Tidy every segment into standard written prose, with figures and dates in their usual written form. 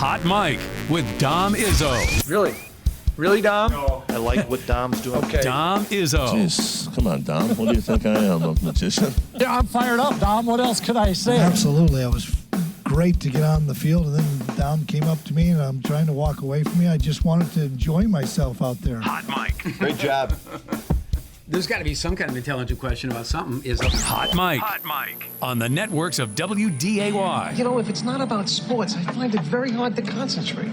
Hot Mike with Dom Izzo. Really? Really, Dom? No. I like what Dom's doing. Okay. Dom Izzo. Jeez, come on, Dom. What do you think I am, a magician? Yeah, I'm fired up, Dom. What else could I say? Absolutely. I was great to get on the field, and then Dom came up to me, and I'm trying to walk away from me. I just wanted to enjoy myself out there. Hot Mike. Great job. There's got to be some kind of intelligent question about something. Is Hot Mike. Hot Mike. On the networks of WDAY. You know, if it's not about sports, I find it very hard to concentrate.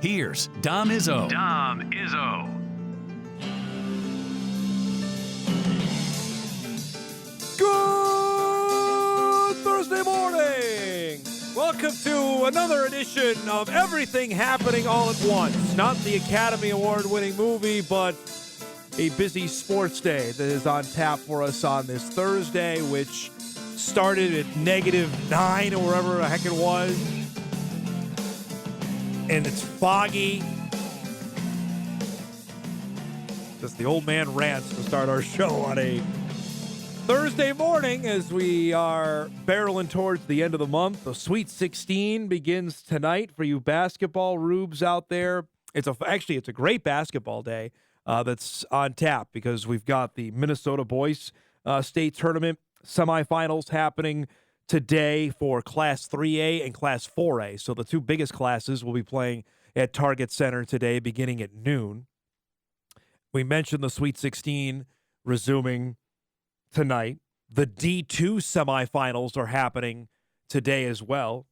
Here's Dom Izzo. Dom Izzo. Good Thursday morning! Welcome to another edition of Everything Happening All at Once. Not the Academy Award-winning movie, but a busy sports day that is on tap for us on this Thursday, which started at -9 or wherever the heck it was. And it's foggy. Just the old man rants to start our show on a Thursday morning as we are barreling towards the end of the month. The Sweet 16 begins tonight for you basketball rubes out there. It's a great basketball day that's on tap because we've got the Minnesota Boys State Tournament semifinals happening today for Class 3A and Class 4A. So the two biggest classes will be playing at Target Center today beginning at noon. We mentioned the Sweet 16 resuming tonight. The D2 semifinals are happening today as well,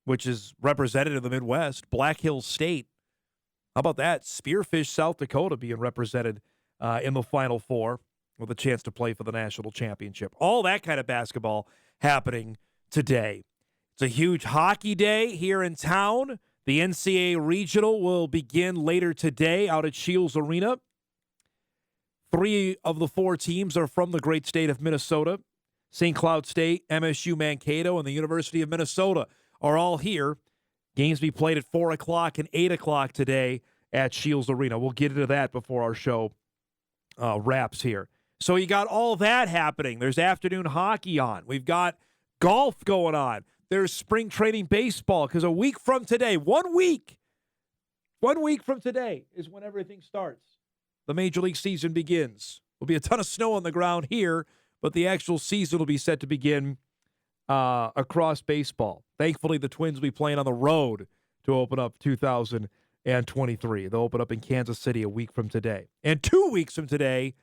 which is representative of the Midwest. Black Hills State. How about that? Spearfish, South Dakota being represented in the Final Four with a chance to play for the national championship. All that kind of basketball happening today. It's a huge hockey day here in town. The NCAA Regional will begin later today out at Shields Arena. 3 of the 4 teams are from the great state of Minnesota. St. Cloud State, MSU Mankato, and the University of Minnesota are all here. Games be played at 4 o'clock and 8 o'clock today at Shields Arena. We'll get into that before our show wraps here. So you got all that happening. There's afternoon hockey on. We've got golf going on. There's spring training baseball because a week from today, 1 week from today is when everything starts. The Major League season begins. There'll be a ton of snow on the ground here, but the actual season will be set to begin across baseball. Thankfully, the Twins will be playing on the road to open up 2023. They'll open up in Kansas City a week from today. And 2 weeks from today,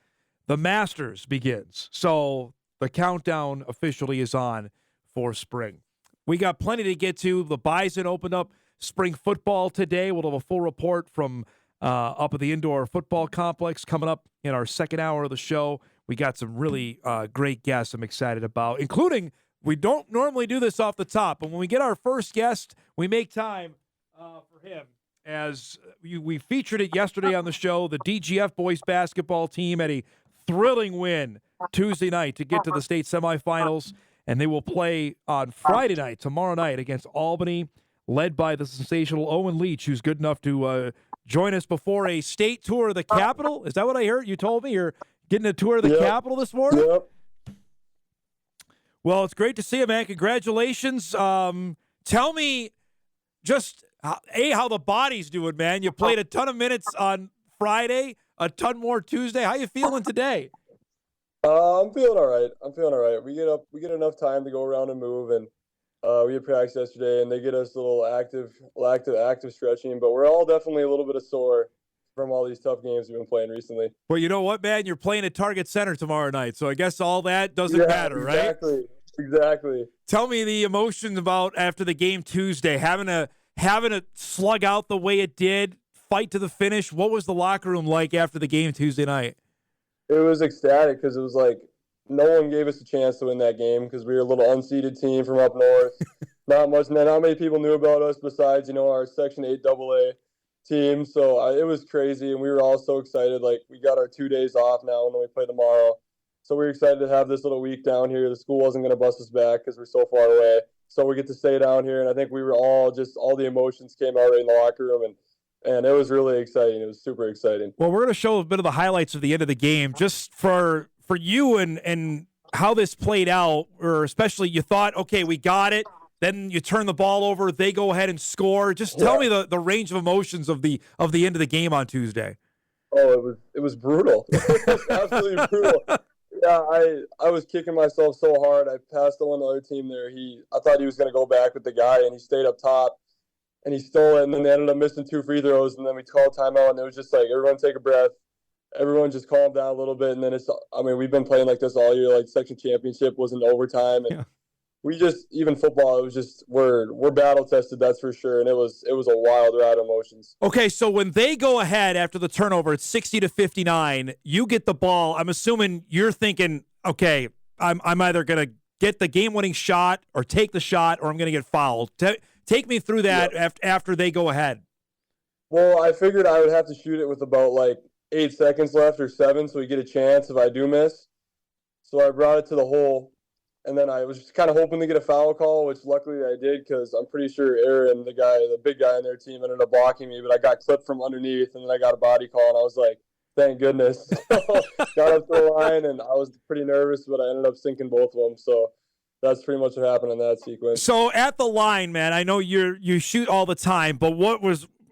the Masters begins. So the countdown officially is on for spring. We got plenty to get to. The Bison opened up spring football today. We'll have a full report from up at the indoor football complex coming up in our second hour of the show. We got some really great guests I'm excited about, including, we don't normally do this off the top, but when we get our first guest, we make time for him. As we featured it yesterday on the show, the DGF boys basketball team had a thrilling win Tuesday night to get to the state semifinals, and they will play on Friday night, tomorrow night, against Albany, led by the sensational Owen Leach, who's good enough to join us before a state tour of the Capitol. Is that what I heard? You told me you're getting a tour of the Capitol this morning? Yep. Well, it's great to see you, man. Congratulations. Tell me just, how the body's doing, man. You played a ton of minutes on Friday, a ton more Tuesday. How you feeling today? I'm feeling all right. We get enough time to go around and move, and we had practice yesterday, and they get us a little active stretching, but we're all definitely a little bit sore from all these tough games we've been playing recently. Well, you know what, man? You're playing at Target Center tomorrow night, so I guess all that doesn't matter, right? Exactly. Tell me the emotions about after the game Tuesday, having to slug out the way it did, fight to the finish. What was the locker room like after the game Tuesday night? It was ecstatic because it was like no one gave us a chance to win that game because we were a little unseeded team from up north. Not many people knew about us besides, our Section 8 AA team. So it was crazy, and we were all so excited. Like, we got our 2 days off now, and then we play tomorrow. So we were excited to have this little week down here. The school wasn't going to bust us back because we're so far away. So we get to stay down here, and I think we were all the emotions came out right in the locker room, and it was really exciting. It was super exciting. Well, we're going to show a bit of the highlights of the end of the game just for you and how this played out, or especially you thought, okay, we got it. Then you turn the ball over. They go ahead and score. Just tell me the range of emotions of the end of the game on Tuesday. Oh, it was brutal. It was absolutely brutal. Yeah, I was kicking myself so hard. I passed on the other team there. I thought he was going to go back with the guy, and he stayed up top, and he stole it, and then they ended up missing 2 free throws, and then we called timeout, and it was just like, everyone take a breath. Everyone just calm down a little bit, and then we've been playing like this all year. Like, section championship was in overtime, and we just, even football, it was just, we're battle tested, that's for sure, and it was a wild ride of emotions. Okay, so when they go ahead after the turnover, it's 60-59. You get the ball. I'm assuming you're thinking, okay, I'm either going to get the game-winning shot or take the shot, or I'm going to get fouled. Take me through that after they go ahead. Well, I figured I would have to shoot it with about like 8 seconds left or 7, so we get a chance if I do miss. So I brought it to the hole, and then I was just kind of hoping to get a foul call, which luckily I did, because I'm pretty sure Aaron, the big guy on their team, ended up blocking me, but I got clipped from underneath, and then I got a body call, and I was like, thank goodness. Got up to the line, and I was pretty nervous, but I ended up sinking both of them, so that's pretty much what happened in that sequence. So at the line, man, I know you shoot all the time, but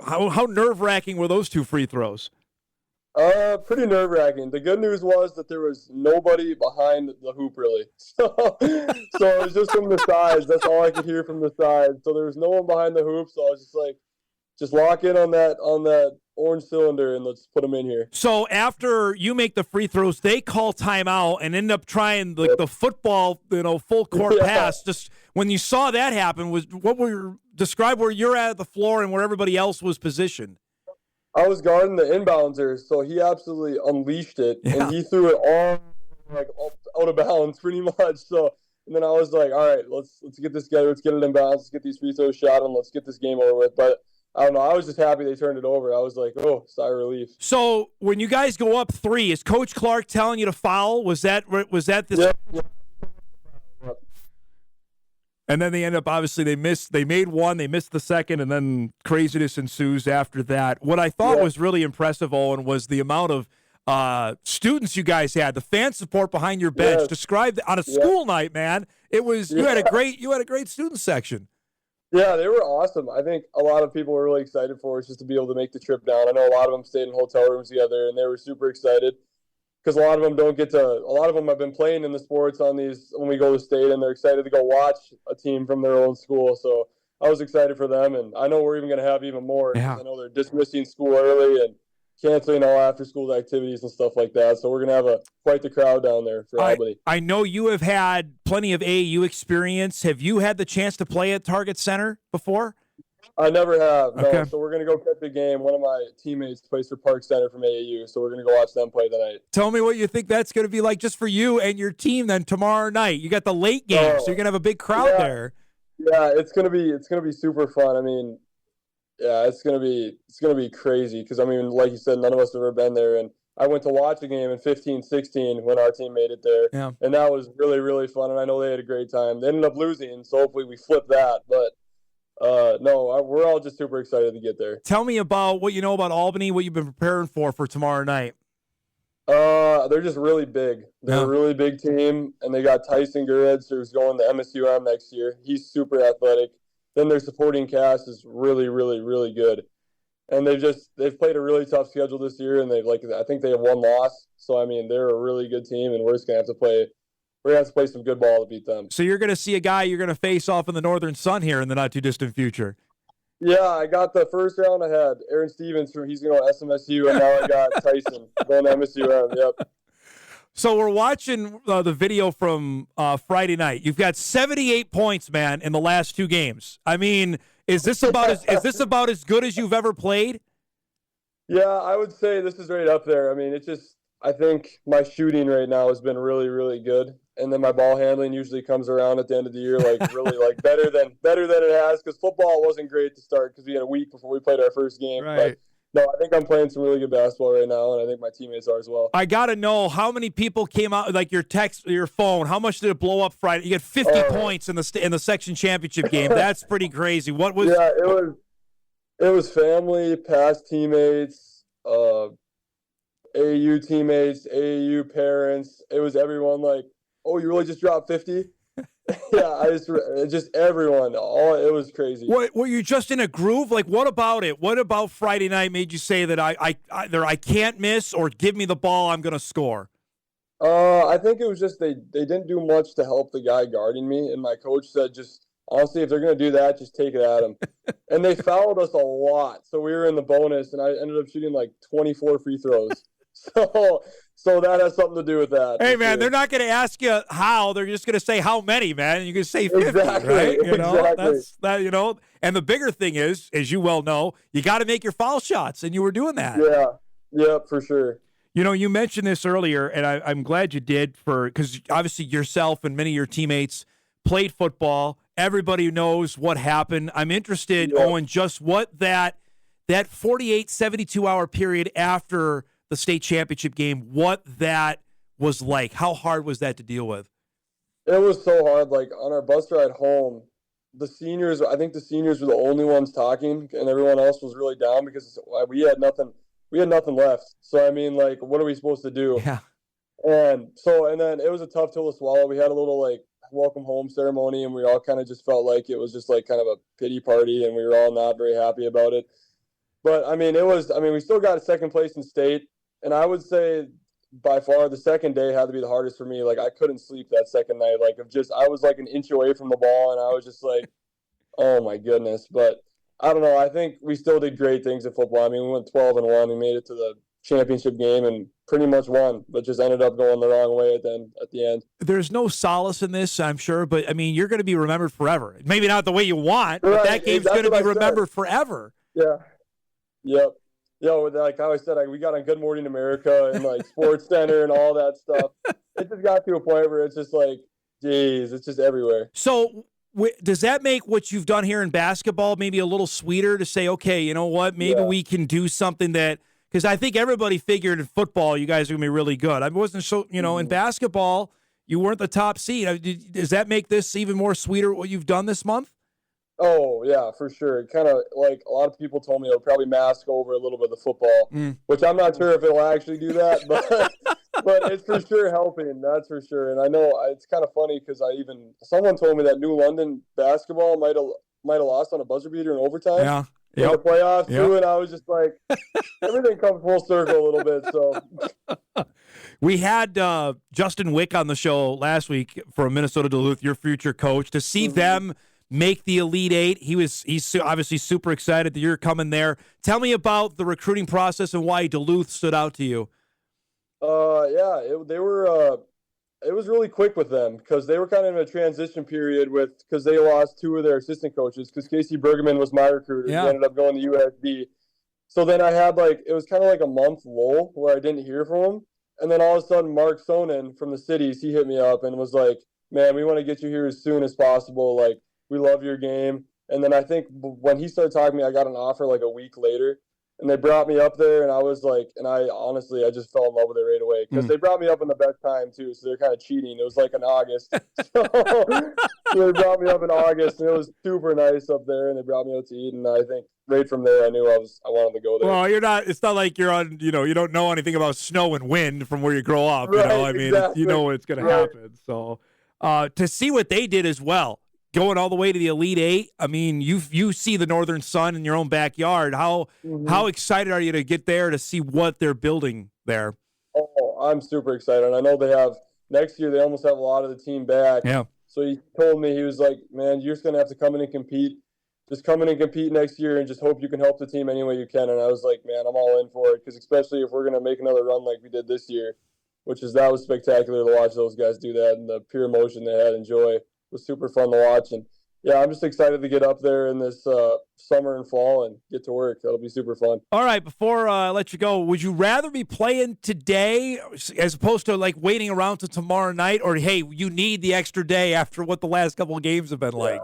how nerve-wracking were those 2 free throws? Pretty nerve-wracking. The good news was that there was nobody behind the hoop, really. So it was just from the sides. That's all I could hear from the sides. So there was no one behind the hoop, so I was just like, just lock in on that orange cylinder and let's put them in here. So after you make the free throws, they call timeout and end up trying the football, full court pass. Just when you saw that happen, describe where you're at the floor and where everybody else was positioned. I was guarding the inbouncer, so he absolutely unleashed it, and he threw it all out of bounds pretty much. So, and then I was like, all right, let's get this together. Let's get it in bounds. Let's get these free throws shot, and let's get this game over with. But I don't know. I was just happy they turned it over. I was like, oh, sigh of relief. So when you guys go up 3, is Coach Clark telling you to foul? Was that this? Yeah. And then they end up, obviously, they made 1, they missed the second, and then craziness ensues after that. What I thought was really impressive, Owen, was the amount of students you guys had, the fan support behind your bench. Yes. Described on a school night, man. It was you had a great student section. Yeah, they were awesome. I think a lot of people were really excited for us just to be able to make the trip down. I know a lot of them stayed in hotel rooms together, and they were super excited. Because a lot of them have been playing in the sports on these when we go to state, and they're excited to go watch a team from their own school. So I was excited for them, and I know we're even going to have even more. Yeah. I know they're dismissing school early and canceling all after-school activities and stuff like that. So we're going to have quite the crowd down there for Albany. I know you have had plenty of AAU experience. Have you had the chance to play at Target Center before? I never have, no. Okay. So we're going to go catch the game. One of my teammates plays for Park Center from AAU, so we're going to go watch them play tonight. Tell me what you think that's going to be like just for you and your team then tomorrow night. You got the late game, so you're going to have a big crowd there. Yeah, it's going to be super fun. I mean, yeah, it's going to be crazy because, I mean, like you said, none of us have ever been there, and I went to watch a game in 15-16 when our team made it there, and that was really, really fun, and I know they had a great time. They ended up losing, so hopefully we flip that, but no, we're all just super excited to get there. Tell me about what you know about Albany, what you've been preparing for tomorrow night. They're just really big. They're a really big team, and they got Tyson Goretz, who's going to MSUM next year. He's super athletic. Then their supporting cast is really, really, really good. And they've played a really tough schedule this year, and I think they have 1 loss. So I mean, they're a really good team, and we're just gonna have to play. We're going to have to play some good ball to beat them. So you're going to see a guy you're going to face off in the Northern Sun here in the not-too-distant future. Yeah, I got the first round ahead. Aaron Stevens, he's going to SMSU, and now I got Tyson going to MSU. Yep. So we're watching the video from Friday night. You've got 78 points, man, in the last 2 games. I mean, is this about as good as you've ever played? Yeah, I would say this is right up there. I mean, I think my shooting right now has been really, really good. And then my ball handling usually comes around at the end of the year, really better than it has. Because football wasn't great to start because we had a week before we played our first game. Right. But no, I think I'm playing some really good basketball right now, and I think my teammates are as well. I gotta know how many people came out, like your text, your phone. How much did it blow up Friday? You get 50 points in the section championship game. That's pretty crazy. What was? Yeah, it was family, past teammates, AAU teammates, AAU parents. It was everyone like, oh, you really just dropped 50? Yeah, I just everyone. It was crazy. Were you just in a groove? Like, what about it? What about Friday night made you say that either I can't miss or give me the ball, I'm going to score? I think it was just they didn't do much to help the guy guarding me, and my coach said, just honestly, if they're going to do that, just take it at them. And they fouled us a lot, so we were in the bonus, and I ended up shooting like 24 free throws. So that has something to do with that. Hey, man, they're not going to ask you how. They're just going to say how many, man. And you can say 50, exactly, right? You know, exactly. that's that. You know, and the bigger thing is, as you well know, you got to make your foul shots, and you were doing that. Yeah, for sure. You know, you mentioned this earlier, and I'm glad you did, because obviously yourself and many of your teammates played football. Everybody knows what happened. I'm interested, Owen, just what that 48, 72-hour period after the state championship game, what that was like. How hard was that to deal with? It was so hard. Like, on our bus ride home, I think the seniors were the only ones talking, and everyone else was really down because we had nothing left. So, I mean, like, what are we supposed to do? Yeah. And then it was a tough pill to swallow. We had a little, like, welcome home ceremony, and we all kind of just felt like it was just, like, kind of a pity party, and we were all not very happy about it. But, I mean, we still got a second place in state. And I would say by far the second day had to be the hardest for me. Like, I couldn't sleep that second night. Like, I was like an inch away from the ball, and I was just like, oh my goodness. But I don't know. I think we still did great things in football. I mean, we went 12-1. We made it to the championship game and pretty much won, but just ended up going the wrong way at the end. There's no solace in this, I'm sure, but I mean, you're going to be remembered forever. Maybe not the way you want, but that game's going to be remembered forever. Yeah. Yep. Like I always said, we got on Good Morning America and like Sports Center and all that stuff. It just got to a point where it's just like, geez, it's just everywhere. So does that make what you've done here in basketball maybe a little sweeter to say, okay, you know what, maybe we can do something that, because I think everybody figured in football you guys are going to be really good. I wasn't so, in basketball, you weren't the top seed. Does that make this even more sweeter what you've done this month? Oh, yeah, for sure. Kind of like a lot of people told me it'll probably mask over a little bit of the football, which I'm not sure if it'll actually do that, but it's for sure helping, that's for sure. And I know it's kind of funny because someone told me that New London basketball might have lost on a buzzer beater in overtime. In the playoffs too, and I was just like, everything comes full circle a little bit. So we had Justin Wick on the show last week from Minnesota Duluth, your future coach, to see them make the Elite Eight. He's obviously super excited that you're coming there. Tell me about the recruiting process and why Duluth stood out to you. It was really quick with them because they were kind of in a transition period because they lost two of their assistant coaches because Casey Bergman was my recruiter. He ended up going to USB. So then I had it was kind of like a month lull where I didn't hear from him. And then all of a sudden, Mark Sonnen from the Cities, he hit me up and was like, man, we want to get you here as soon as possible. Like, we love your game. And then I think when he started talking to me, I got an offer like a week later. And they brought me up there, and I was like, and I just fell in love with it right away because they brought me up in the best time too, so they're kind of cheating. It was like in August, so they brought me up in August, and it was super nice up there. And they brought me out to eat, and I think right from there, I knew I wanted to go there. Well, you're not. It's not like you're on. You don't know anything about snow and wind from where you grow up. Right, I mean, exactly. you know what's going to happen. So, to see what they did as well. Going all the way to the Elite Eight, I mean, you see the Northern Sun in your own backyard. How excited are you to get there to see what they're building there? Oh, I'm super excited. And I know they have next year. They almost have a lot of the team back. Yeah. So he told me, he was like, "Man, you're just gonna have to come in and compete. Just come in and compete next year, and just hope you can help the team any way you can." And I was like, "Man, I'm all in for it because especially if we're gonna make another run like we did this year, that was spectacular to watch those guys do that and the pure emotion they had and joy." Was super fun to watch, and I'm just excited to get up there in this summer and fall and get to work. That'll be super fun. All right, before I let you go, would you rather be playing today as opposed to waiting around till tomorrow night, or hey, you need the extra day after what the last couple of games have been like?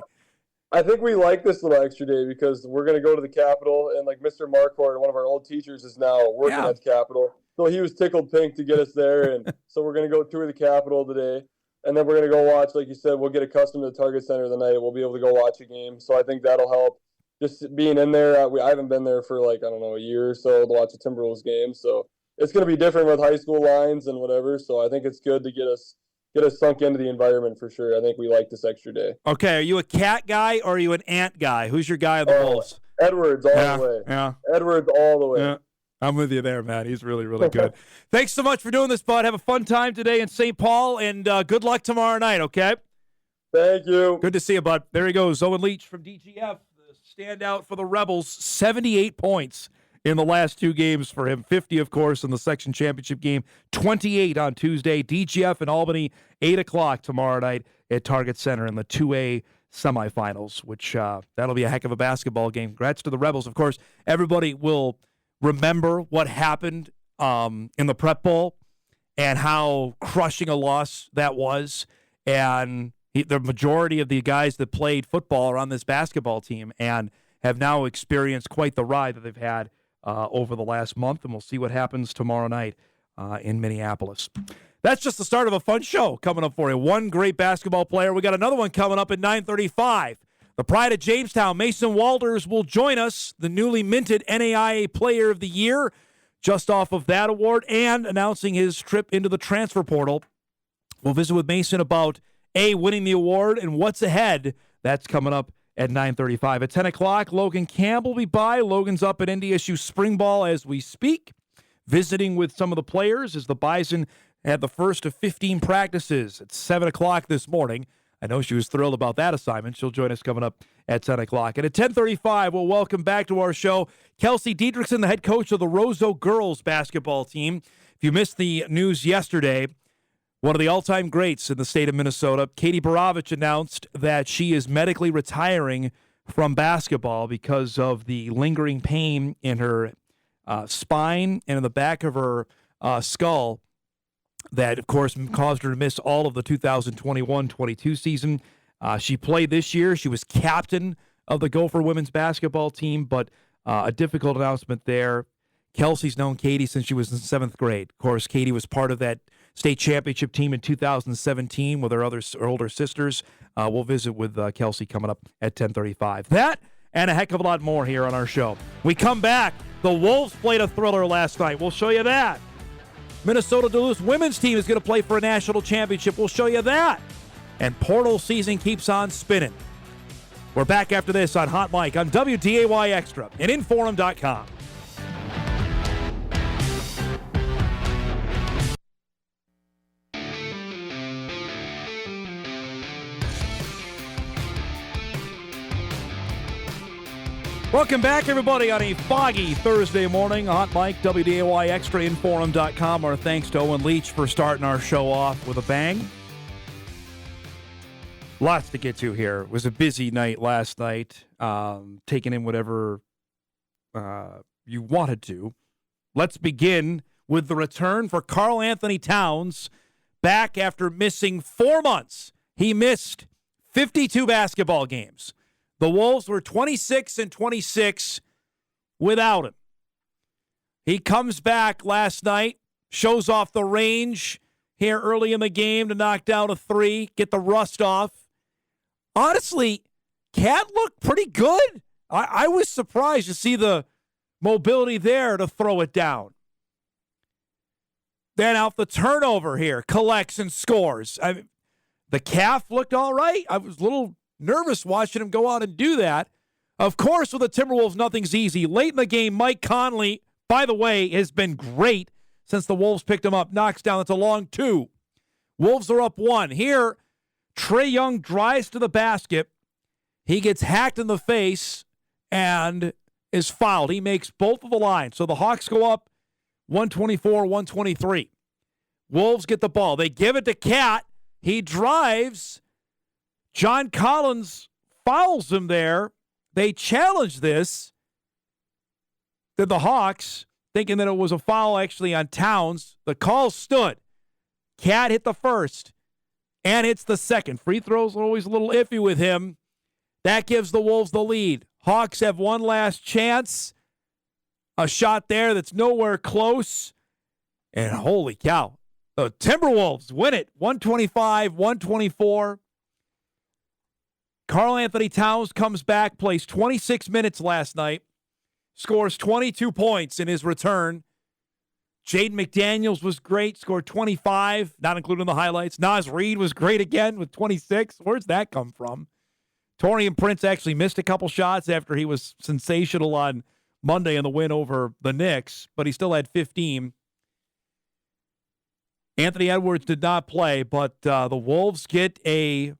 I think we like this little extra day because we're going to go to the Capitol, and Mr. Marquardt, one of our old teachers, is now working at the Capitol, so he was tickled pink to get us there, and so we're going to go tour the Capitol today. And then we're going to go watch, like you said, we'll get accustomed to the Target Center the night. We'll be able to go watch a game. So I think that'll help. Just being in there, I haven't been there for a year or so to watch a Timberwolves game. So it's going to be different with high school lines and whatever. So I think it's good to get us get us sunk into the environment for sure. I think we like this extra day. Okay, are you a Cat guy or are you an Ant guy? Who's your guy of the Wolves? Edwards all the way. Yeah. Edwards all the way. Yeah. I'm with you there, man. He's really, really good. Thanks so much for doing this, bud. Have a fun time today in St. Paul, and good luck tomorrow night, okay? Thank you. Good to see you, bud. There he goes, Owen Leach from DGF, the standout for the Rebels. 78 points in the last 2 games for him. 50, of course, in the section championship game. 28 on Tuesday. DGF in Albany, 8 o'clock tomorrow night at Target Center in the 2A semifinals, which that'll be a heck of a basketball game. Congrats to the Rebels. Of course, everybody will remember what happened in the Prep Bowl and how crushing a loss that was. And the majority of the guys that played football are on this basketball team and have now experienced quite the ride that they've had over the last month. And we'll see what happens tomorrow night in Minneapolis. That's just the start of a fun show coming up for you. One great basketball player. We got another one coming up at 9:35. The pride of Jamestown, Mason Walters, will join us, the newly minted NAIA Player of the Year, just off of that award, and announcing his trip into the transfer portal. We'll visit with Mason about, winning the award and what's ahead. That's coming up at 9:35. At 10 o'clock, Logan Campbell will be by. Logan's up at NDSU Spring Ball as we speak, visiting with some of the players as the Bison had the first of 15 practices at 7 o'clock this morning. I know she was thrilled about that assignment. She'll join us coming up at 10 o'clock. And at 10:35, we'll welcome back to our show Kelsey Didrikson, the head coach of the Roseau girls basketball team. If you missed the news yesterday, one of the all-time greats in the state of Minnesota, Katie Borovich, announced that she is medically retiring from basketball because of the lingering pain in her spine and in the back of her skull. That, of course, caused her to miss all of the 2021-22 season. She played this year. She was captain of the Gopher women's basketball team, but a difficult announcement there. Kelsey's known Katie since she was in 7th grade. Of course, Katie was part of that state championship team in 2017 with her older sisters. We'll visit with Kelsey coming up at 10:35. That and a heck of a lot more here on our show. We come back. The Wolves played a thriller last night. We'll show you that. Minnesota Duluth women's team is going to play for a national championship. We'll show you that. And portal season keeps on spinning. We're back after this on Hot Mic on WDAY Extra and InForum.com. Welcome back, everybody, on a foggy Thursday morning. Hot Mic, WDAY Extra, InForum.com. Our thanks to Owen Leach for starting our show off with a bang. Lots to get to here. It was a busy night last night, taking in whatever you wanted to. Let's begin with the return for Karl Anthony Towns back after missing 4 months. He missed 52 basketball games. The Wolves were 26-26 without him. He comes back last night, shows off the range here early in the game to knock down a 3, get the rust off. Honestly, Cat looked pretty good. I was surprised to see the mobility there to throw it down. Then off the turnover here, collects and scores. The calf looked all right. I was a little nervous watching him go out and do that. Of course, with the Timberwolves, nothing's easy. Late in the game, Mike Conley, by the way, has been great since the Wolves picked him up. Knocks down. It's a long 2. Wolves are up 1. Here, Trae Young drives to the basket. He gets hacked in the face and is fouled. He makes both of the lines. So the Hawks go up 124-123. Wolves get the ball. They give it to Cat. He drives. John Collins fouls him there. They challenge this. Then the Hawks, thinking that it was a foul actually on Towns. The call stood. Cat hit the first and hits the second. Free throws are always a little iffy with him. That gives the Wolves the lead. Hawks have one last chance. A shot there that's nowhere close. And holy cow, the Timberwolves win it 125-124. Karl Anthony Towns comes back, plays 26 minutes last night, scores 22 points in his return. Jaden McDaniels was great, scored 25, not including the highlights. Naz Reid was great again with 26. Where's that come from? Torian Prince actually missed a couple shots after he was sensational on Monday in the win over the Knicks, but he still had 15. Anthony Edwards did not play, but the Wolves get a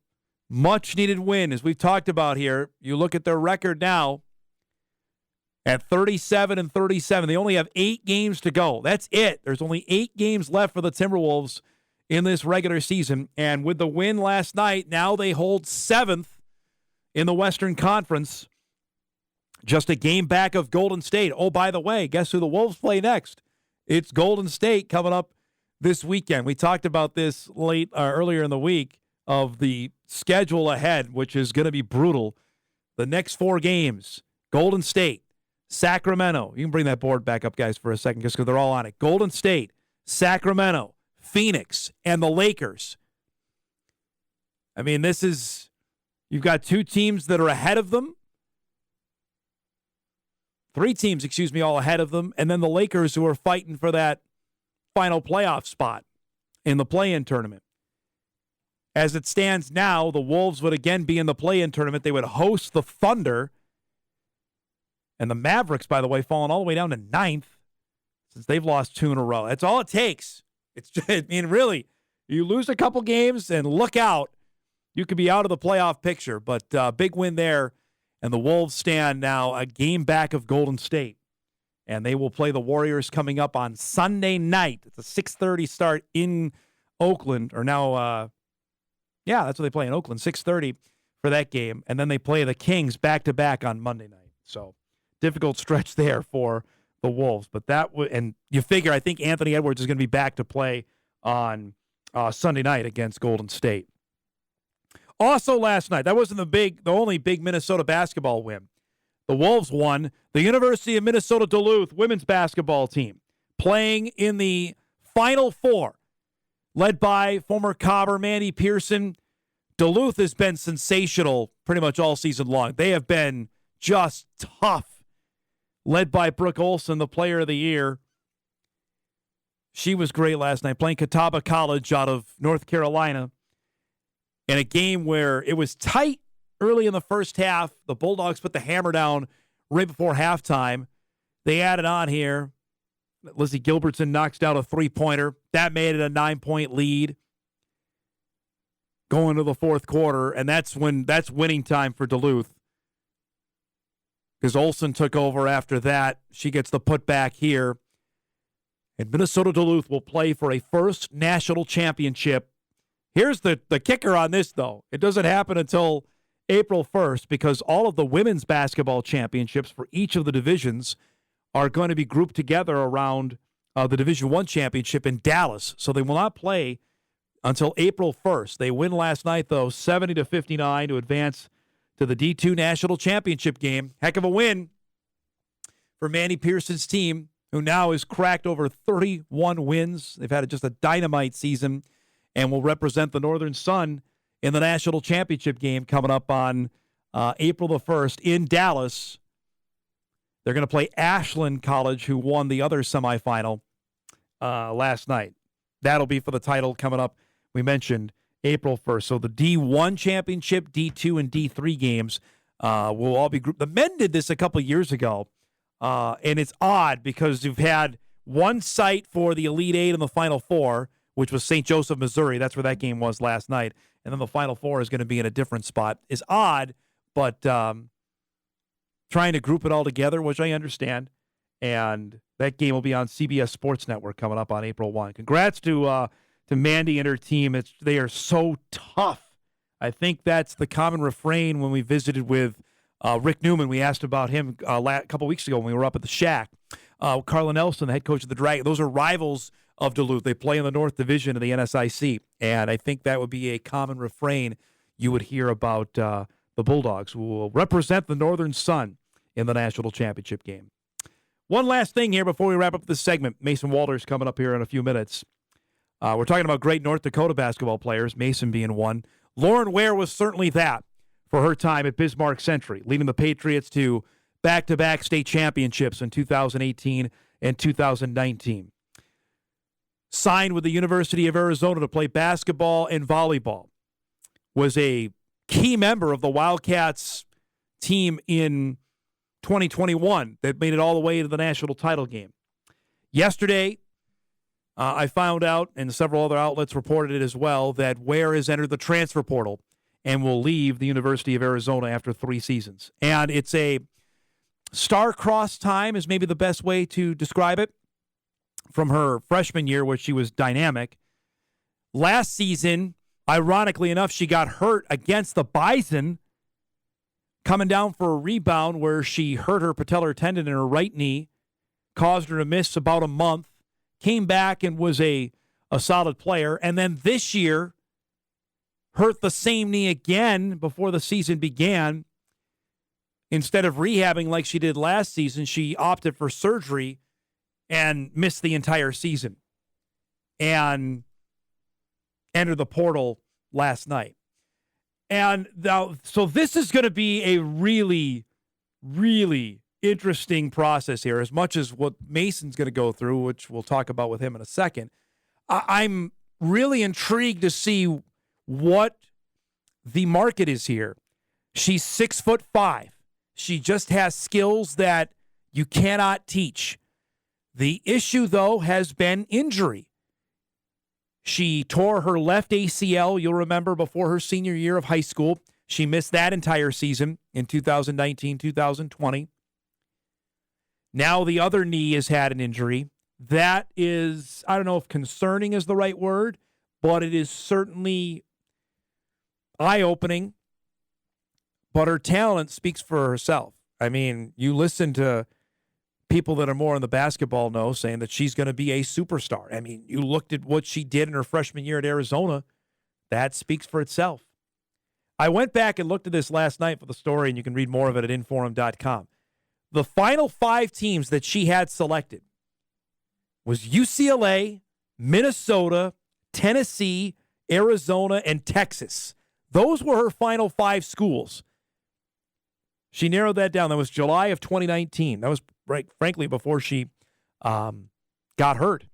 much-needed win. As we've talked about here, you look at their record now at 37-37. They only have 8 games to go. That's it. There's only 8 games left for the Timberwolves in this regular season. And with the win last night, now they hold 7th in the Western Conference, just a game back of Golden State. Oh, by the way, guess who the Wolves play next? It's Golden State coming up this weekend. We talked about this earlier in the week of the schedule ahead, which is going to be brutal. The next 4 games, Golden State, Sacramento. You can bring that board back up, guys, for a second, just because they're all on it. Golden State, Sacramento, Phoenix, and the Lakers. I mean, you've got 2 teams that are ahead of them. 3 teams, all ahead of them. And then the Lakers, who are fighting for that final playoff spot in the play-in tournament. As it stands now, the Wolves would again be in the play-in tournament. They would host the Thunder. And the Mavericks, by the way, falling all the way down to 9th since they've lost 2 in a row. That's all it takes. It's just, really, you lose a couple games and look out. You could be out of the playoff picture. But big win there. And the Wolves stand now a game back of Golden State. And they will play the Warriors coming up on Sunday night. It's a 6:30 start in Oakland. Or now, that's what they play in Oakland, 6:30 for that game. And then they play the Kings back-to-back on Monday night. So difficult stretch there for the Wolves. But and you figure, I think Anthony Edwards is going to be back to play on Sunday night against Golden State. Also last night, that wasn't the only big Minnesota basketball win. The Wolves won. The University of Minnesota Duluth women's basketball team playing in the Final Four, led by former Cobber Mandy Pearson. Duluth has been sensational pretty much all season long. They have been just tough, led by Brooke Olson, the player of the year. She was great last night, playing Catawba College out of North Carolina in a game where it was tight early in the first half. The Bulldogs put the hammer down right before halftime. They added on here. Lizzie Gilbertson knocks down a 3-pointer. That made it a 9-point lead going to the fourth quarter, and that's winning time for Duluth. Because Olsen took over after that. She gets the putback here. And Minnesota Duluth will play for a first national championship. Here's the kicker on this, though. It doesn't happen until April 1st because all of the women's basketball championships for each of the divisions are going to be grouped together around the Division I championship in Dallas. So they will not play until April 1st. They win last night, though, 70-59 to advance to the D2 National Championship game. Heck of a win for Mandy Pearson's team, who now has cracked over 31 wins. They've had just a dynamite season and will represent the Northern Sun in the national championship game coming up on April the 1st in Dallas. They're going to play Ashland College, who won the other semifinal last night. That'll be for the title coming up, we mentioned, April 1st. So the D1 championship, D2, and D3 games will all be grouped. The men did this a couple years ago, and it's odd because you've had one site for the Elite Eight and the Final Four, which was St. Joseph, Missouri. That's where that game was last night. And then the Final Four is going to be in a different spot. It's odd, but trying to group it all together, which I understand. And that game will be on CBS Sports Network coming up on April 1. Congrats to Mandy and her team. They are so tough. I think that's the common refrain when we visited with Rick Newman. We asked about him a couple weeks ago when we were up at the Shack. Carla Nelson, the head coach of the Dragon. Those are rivals of Duluth. They play in the North Division of the NSIC. And I think that would be a common refrain you would hear about the Bulldogs, who will represent the Northern Sun in the national championship game. One last thing here before we wrap up this segment. Mason Walters coming up here in a few minutes. We're talking about great North Dakota basketball players, Mason being one. Lauren Ware was certainly that for her time at Bismarck Century, leading the Patriots to back-to-back state championships in 2018 and 2019. signed with the University of Arizona to play basketball and volleyball. Was a key member of the Wildcats team in 2021 that made it all the way to the national title game. Yesterday, I found out, and several other outlets reported it as well, that Ware has entered the transfer portal and will leave the University of Arizona after 3 seasons. And it's a star-crossed time is maybe the best way to describe it, from her freshman year where she was dynamic. Last season, ironically enough, she got hurt against the Bison, coming down for a rebound where she hurt her patellar tendon in her right knee, caused her to miss about a month, came back and was a solid player. And then this year, hurt the same knee again before the season began. Instead of rehabbing like she did last season, she opted for surgery and missed the entire season and entered the portal last night. And now, so this is going to be a really, really interesting process here, as much as what Mason's going to go through, which we'll talk about with him in a second. I'm really intrigued to see what the market is here. She's 6'5". She just has skills that you cannot teach. The issue, though, has been injury. She tore her left ACL, you'll remember, before her senior year of high school. She missed that entire season in 2019-2020. Now the other knee has had an injury. That is, I don't know if concerning is the right word, but it is certainly eye-opening. But her talent speaks for herself. I mean, you listen to people that are more in the basketball know saying that she's going to be a superstar. I mean, you looked at what she did in her freshman year at Arizona. That speaks for itself. I went back and looked at this last night for the story, and you can read more of it at InForum.com. The final 5 teams that she had selected was UCLA, Minnesota, Tennessee, Arizona, and Texas. Those were her final 5 schools. She narrowed that down. That was July of 2019. That was, frankly, before she got hurt.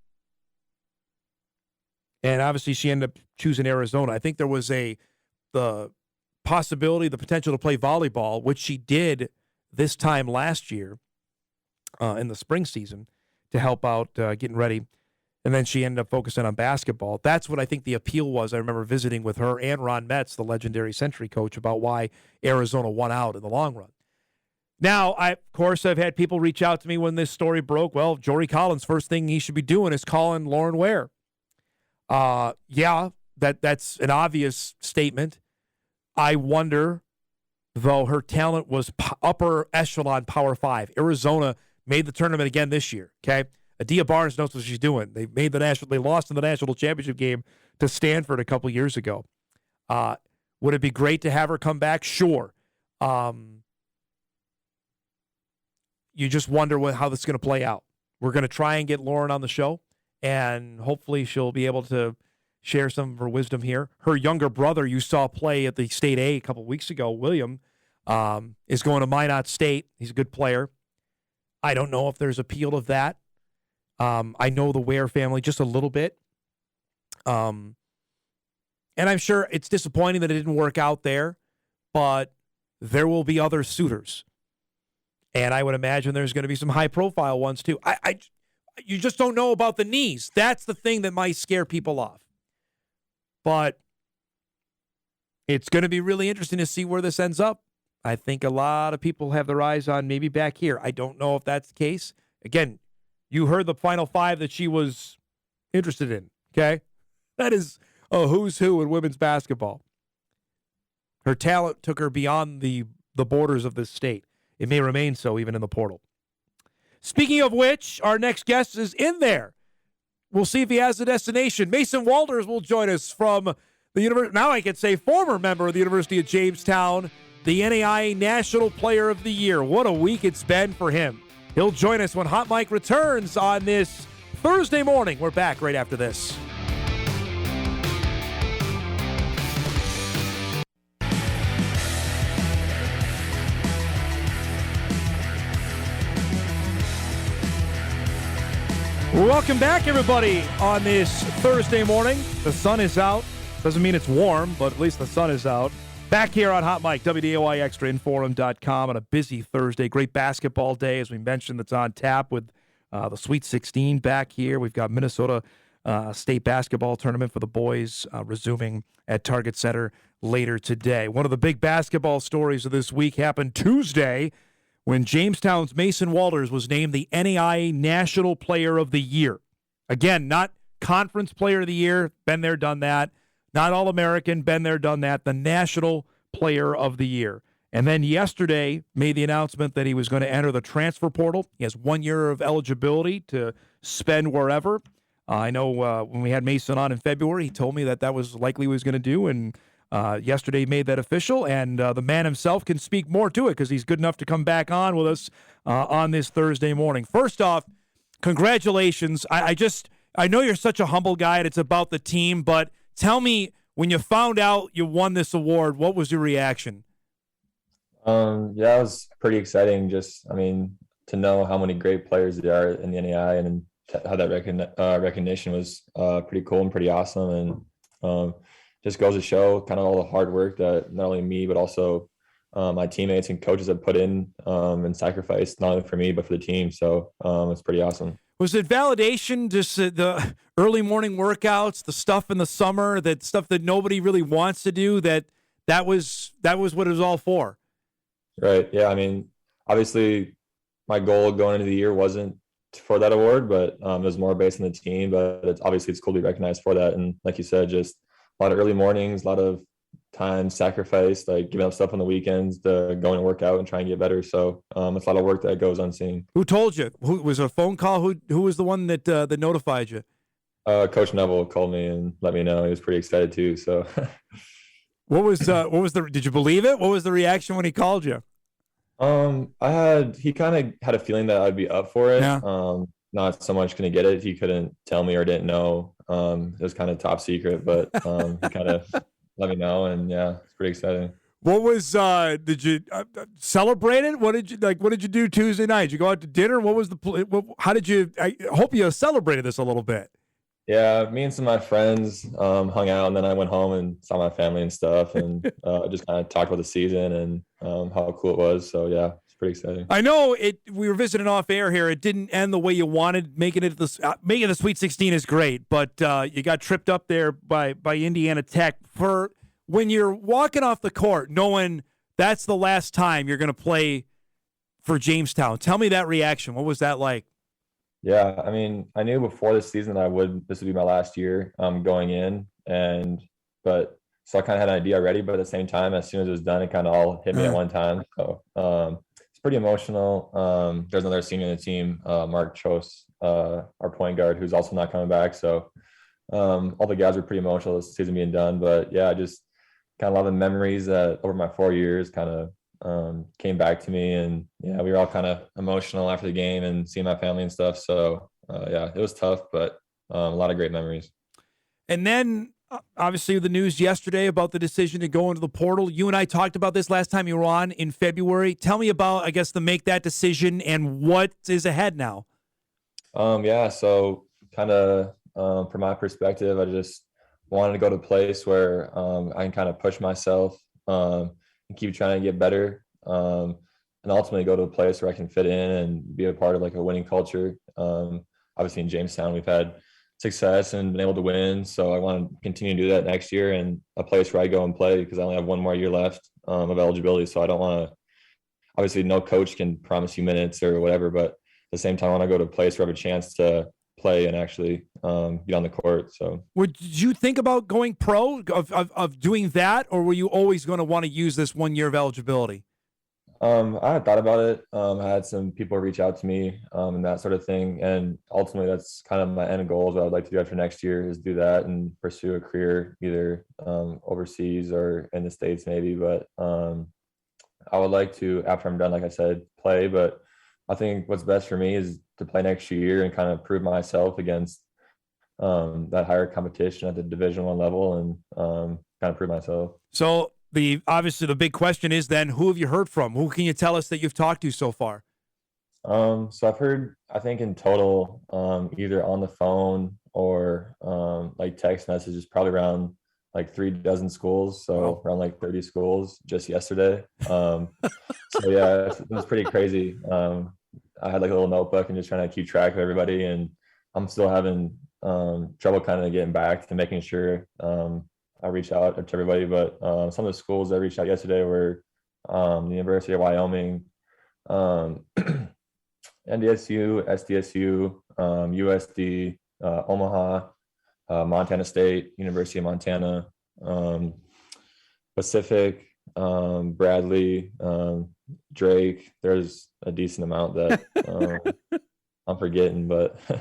And obviously she ended up choosing Arizona. I think there was the possibility, the potential to play volleyball, which she did this time last year in the spring season to help out getting ready. And then she ended up focusing on basketball. That's what I think the appeal was. I remember visiting with her and Ron Metz, the legendary Century coach, about why Arizona won out in the long run. Now, of course, I've had people reach out to me when this story broke. Well, Jory Collins, first thing he should be doing is calling Lauren Ware. Yeah, that's an obvious statement. I wonder, though, her talent was upper echelon Power 5. Arizona made the tournament again this year, okay? Adia Barnes knows what she's doing. They lost in the national championship game to Stanford a couple years ago. Would it be great to have her come back? Sure. You just wonder how this is going to play out. We're going to try and get Lauren on the show, and hopefully she'll be able to share some of her wisdom here. Her younger brother you saw play at the State A couple weeks ago, William, is going to Minot State. He's a good player. I don't know if there's appeal of that. I know the Ware family just a little bit. And I'm sure it's disappointing that it didn't work out there, but there will be other suitors. And I would imagine there's going to be some high-profile ones, too. You just don't know about the knees. That's the thing that might scare people off. But it's going to be really interesting to see where this ends up. I think a lot of people have their eyes on maybe back here. I don't know if that's the case. Again, you heard the final 5 that she was interested in, okay? That is a who's who in women's basketball. Her talent took her beyond the borders of this state. It may remain so even in the portal. Speaking of which, our next guest is in there. We'll see if he has a destination. Mason Walters will join us from the university. Now I can say former member of the University of Jamestown, the NAIA National Player of the Year. What a week it's been for him. He'll join us when Hot Mike returns on this Thursday morning. We're back right after this. Welcome back, everybody, on this Thursday morning. The sun is out. Doesn't mean it's warm, but at least the sun is out. Back here on Hot Mic, WDAY Extra, InForum.com on a busy Thursday. Great basketball day, as we mentioned, that's on tap with the Sweet 16 back here. We've got Minnesota State basketball tournament for the boys resuming at Target Center later today. One of the big basketball stories of this week happened Tuesday when Jamestown's Mason Walters was named the NAIA National Player of the Year. Again, not Conference Player of the Year, been there, done that. Not All-American, been there, done that. The National Player of the Year. And then yesterday made the announcement that he was going to enter the transfer portal. He has 1 year of eligibility to spend wherever. I know when we had Mason on in February, he told me that was likely what he was going to do, and yesterday made that official, and the man himself can speak more to it because he's good enough to come back on with us on this Thursday morning. First off, congratulations. I know you're such a humble guy and it's about the team, but tell me, when you found out you won this award, what was your reaction? Yeah, it was pretty exciting. To know how many great players there are in the NAIA and how that recognition was pretty cool and pretty awesome. And just goes to show kind of all the hard work that not only me, but also my teammates and coaches have put in and sacrificed, not only for me, but for the team. So it's pretty awesome. Was it validation, just the early morning workouts, the stuff in the summer, that stuff that nobody really wants to do, that was what it was all for? Right. Yeah. Obviously my goal going into the year wasn't for that award, but it was more based on the team, but it's cool to be recognized for that. And like you said, just a lot of early mornings, a lot of time sacrificed, like giving up stuff on the weekends to go and work out and try and get better. So it's a lot of work that goes unseen. Who told you? Who was it, a phone call? Who was the one that notified you? Coach Neville called me and let me know. He was pretty excited too. So what was did you believe it? What was the reaction when he called you? He kind of had a feeling that I'd be up for it. Yeah. Not so much going to get it. He couldn't tell me or didn't know. It was kind of top secret, but he kind of let me know, and yeah, it's pretty exciting. What was did you celebrate it? What did you do Tuesday night? Did you go out to dinner? What was how did you? I hope you celebrated this a little bit. Yeah, me and some of my friends hung out, and then I went home and saw my family and stuff, and just kind of talked about the season and how cool it was. So yeah, it's pretty exciting. I know it. We were visiting off air here. It didn't end the way you wanted. Making the Sweet 16 is great, but you got tripped up there by Indiana Tech. For when you're walking off the court, knowing that's the last time you're going to play for Jamestown. Tell me that reaction. What was that like? Yeah, I knew before this season this would be my last year going in, so I kind of had an idea already, but at the same time, as soon as it was done, it kind of all hit me at one time. So it's pretty emotional. There's another senior in the team, Mark Chose, our point guard, who's also not coming back. So all the guys were pretty emotional this season being done, but yeah, I just kind of a lot of the memories that over my 4 years kind of came back to me, and yeah, we were all kind of emotional after the game and seeing my family and stuff. So yeah, it was tough, but a lot of great memories. And then obviously the news yesterday about the decision to go into the portal. You and I talked about this last time you were on in February. Tell me about, I guess, to make that decision and what is ahead now. Yeah, so kind of from my perspective, I just wanted to go to a place where I can kind of push myself and keep trying to get better, and ultimately go to a place where I can fit in and be a part of like a winning culture. Obviously in Jamestown, we've had success and been able to win. So I want to continue to do that next year, and a place where I go and play, because I only have 1 more year left of eligibility. So I don't want to, obviously no coach can promise you minutes or whatever, but at the same time, I want to go to a place where I have a chance to play and actually get on the court. So would you think about going pro, of doing that, or were you always going to want to use this 1 year of eligibility? I had thought about it. I had some people reach out to me and that sort of thing. And ultimately that's kind of my end goal. Is what I'd like to do after next year is do that and pursue a career either overseas or in the States maybe. But I would like to, after I'm done, like I said, play. But I think what's best for me is to play next year and kind of prove myself against that higher competition at the Division I level and kind of prove myself. So obviously the big question is then, who have you heard from? Who can you tell us that you've talked to so far? So I've heard, I think in total, either on the phone or like text messages, probably around like 36 schools. So around like 30 schools just yesterday. So yeah, it was pretty crazy. I had like a little notebook and just trying to keep track of everybody, and I'm still having trouble kind of getting back to making sure I reach out to everybody. But some of the schools I reached out yesterday were the University of Wyoming, NDSU, SDSU, USD, Omaha, Montana State, University of Montana, Pacific, Bradley, Drake. There's a decent amount that I'm forgetting, but yeah.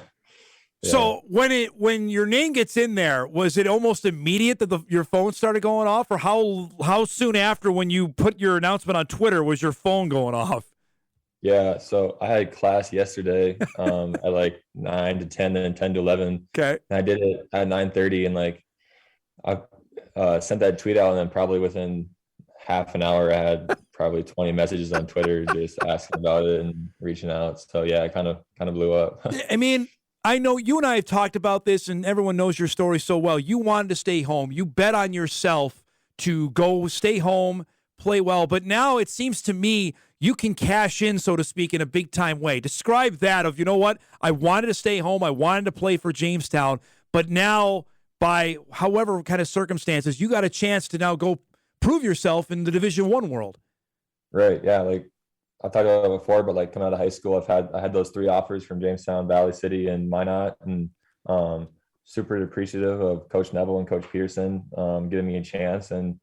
So when your name gets in there, was it almost immediate that your phone started going off, or how soon after when you put your announcement on Twitter was your phone going off? Yeah, so I had class yesterday at like 9 to 10, then 10 to 11. Okay. And I did it at 9:30, and like I sent that tweet out, and then probably within half an hour, I had probably 20 messages on Twitter just asking about it and reaching out. So yeah, it kind of blew up. I mean, I know you and I have talked about this, and everyone knows your story so well. You wanted to stay home. You bet on yourself to go stay home, play well. But now it seems to me you can cash in, so to speak, in a big-time way. Describe that of, you know what, I wanted to stay home. I wanted to play for Jamestown. But now, by however kind of circumstances, you got a chance to now go prove yourself in the Division I world. Right. Yeah. Like I talked about it before, but like coming out of high school, I had those 3 offers from Jamestown, Valley City, and Minot, and super appreciative of Coach Neville and Coach Peterson giving me a chance. And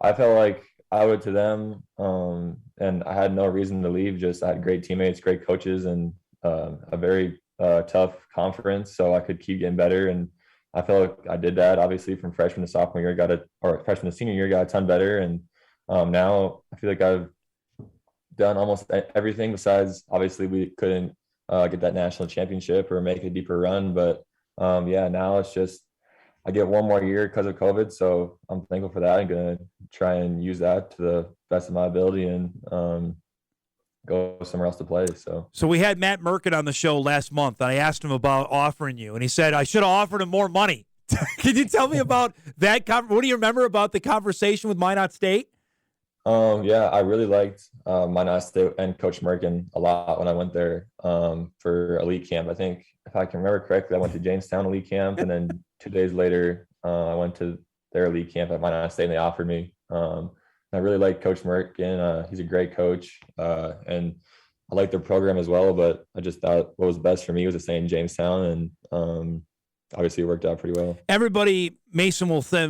I felt like I owed it to them, and I had no reason to leave. Just I had great teammates, great coaches, and a very tough conference, so I could keep getting better. And I felt like I did that. Obviously, from freshman to sophomore year, freshman to senior year, got a ton better. And now I feel like I've done almost everything besides, obviously, we couldn't get that national championship or make a deeper run. But yeah, now it's just I get one more year because of COVID. So I'm thankful for that. I'm going to try and use that to the best of my ability and go somewhere else to play. So we had Matt Merkin on the show last month, and I asked him about offering you, and he said, I should have offered him more money. Can you tell me about that? What do you remember about the conversation with Minot State? Yeah, I really liked Minot State and Coach Merkin a lot when I went there for elite camp. I think, if I can remember correctly, I went to Jamestown elite camp, and then 2 days later, I went to their elite camp at Minot State, and they offered me. I really like Coach Merkin. He's a great coach, and I like their program as well. But I just thought what was best for me was to stay in Jamestown, and obviously it worked out pretty well. Everybody, Mason will say,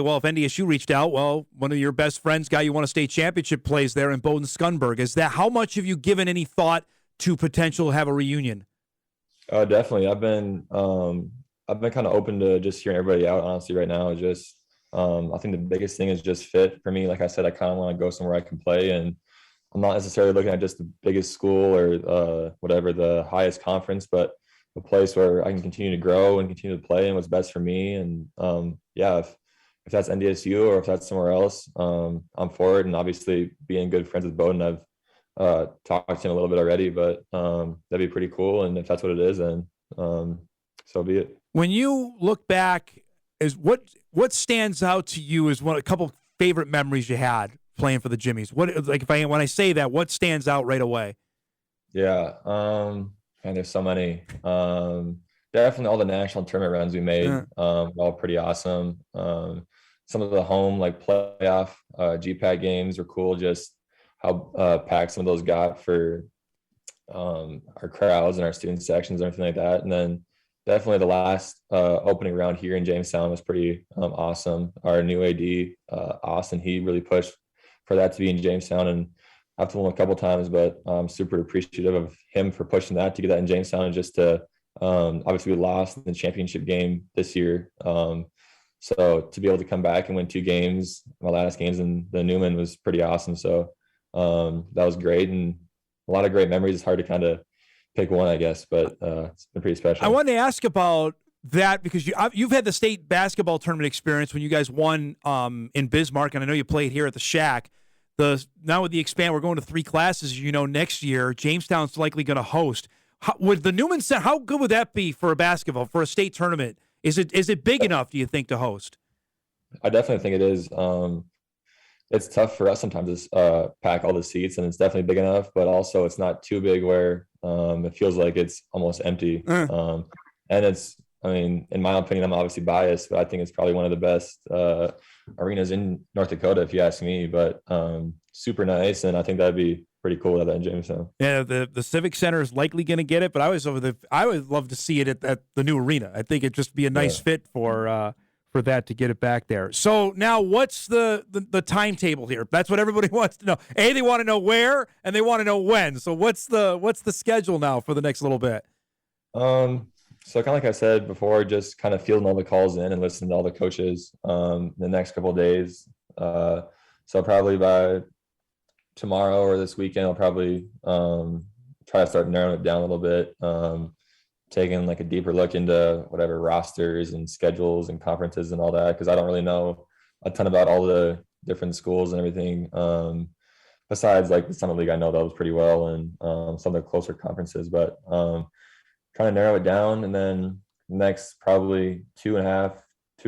well, if NDSU reached out, well, one of your best friends, guy you won a state championship, plays there in Bowdoin Scunberg. Is that, how much have you given any thought to potential have a reunion? Definitely. I've been kind of open to just hearing everybody out. Honestly, right now, just I think the biggest thing is just fit for me. Like I said, I kind of want to go somewhere I can play, and I'm not necessarily looking at just the biggest school or whatever the highest conference, but a place where I can continue to grow and continue to play and what's best for me. And yeah, if that's NDSU or if that's somewhere else, I'm for it. And obviously being good friends with Bowdoin, I've talked to him a little bit already, but that'd be pretty cool. And if that's what it is, then so be it. When you look back, is what stands out to you as a couple favorite memories you had playing for the Jimmies? When I say that, what stands out right away? Yeah. And there's so many. Definitely all the national tournament runs we made, were all pretty awesome. Some of the home playoff GPAC games were cool. Just how packed some of those got for our crowds and our student sections and everything like that. And then definitely the last opening round here in Jamestown was pretty awesome. Our new AD, Austin, he really pushed for that to be in Jamestown, and I've told him a couple times, but I'm super appreciative of him for pushing that to get that in Jamestown, and just to obviously we lost in the championship game this year. So to be able to come back and win 2 games, my last games in the Newman, was pretty awesome. So that was great, and a lot of great memories. It's hard to kind of pick one, I guess, but it's been pretty special. I wanted to ask about that because you've had the state basketball tournament experience when you guys won in Bismarck, and I know you played here at the Shack. now with the expand, we're going to 3 classes. Next year, Jamestown's likely going to host. Would the Newman Center? How good would that be for a basketball, for a state tournament? Is it big enough, do you think, to host? I definitely think it is. It's tough for us sometimes to pack all the seats, and it's definitely big enough, but also it's not too big where it feels like it's almost empty. And in my opinion, I'm obviously biased, but I think it's probably one of the best arenas in North Dakota, if you ask me. But super nice, and I think that'd be pretty cool to have that in Jamestown. Yeah, the Civic Center is likely going to get it, but I would love to see it at the new arena. I think it'd just be a nice fit for that to get it back there. So now, what's the timetable here? That's what everybody wants to know. They want to know where, and they want to know when. So what's the schedule now for the next little bit? So kind of like I said before, just kind of fielding all the calls in and listening to all the coaches the next couple of days. So probably by tomorrow or this weekend, I'll probably try to start narrowing it down a little bit, taking like a deeper look into whatever rosters and schedules and conferences and all that, because I don't really know a ton about all the different schools and everything. Besides like the Summit League, I know those pretty well, and some of the closer conferences, but trying to narrow it down, and then next probably 2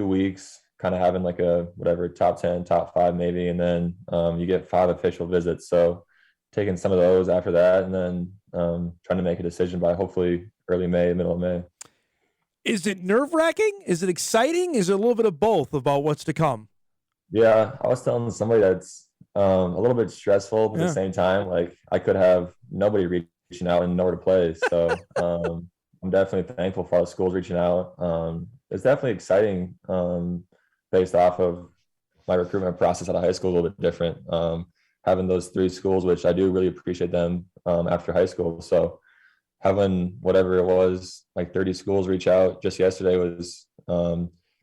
weeks, kind of having like a whatever top 10, top 5 maybe, and then you get 5 official visits. So taking some of those after that, and then trying to make a decision by hopefully early May, middle of May. Is it nerve-wracking? Is it exciting? Is it a little bit of both about what's to come? Yeah, I was telling somebody that's a little bit stressful, but at the same time, like I could have nobody reaching out and nowhere to play. So I'm definitely thankful for all the schools reaching out. It's definitely exciting based off of my recruitment process out of high school, a little bit different. Having those 3 schools, which I do really appreciate them after high school. So having whatever it was, like 30 schools reach out just yesterday was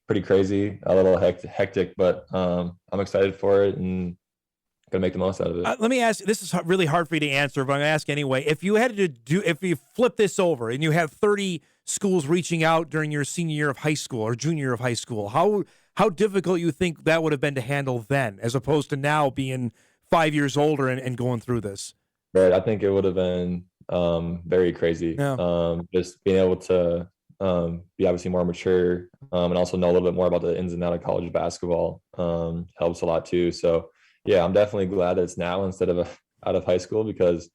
pretty crazy, a little hectic, but I'm excited for it and going to make the most out of it. Let me ask, this is really hard for you to answer, but I'm going to ask anyway. If you flip this over and you have 30 schools reaching out during your senior year of high school or junior year of high school, how difficult you think that would have been to handle then, as opposed to now being 5 years older and going through this? Right. I think it would have been very crazy. Yeah. Just being able to be obviously more mature and also know a little bit more about the ins and outs of college basketball helps a lot too. So yeah, I'm definitely glad that it's now instead of out of high school, because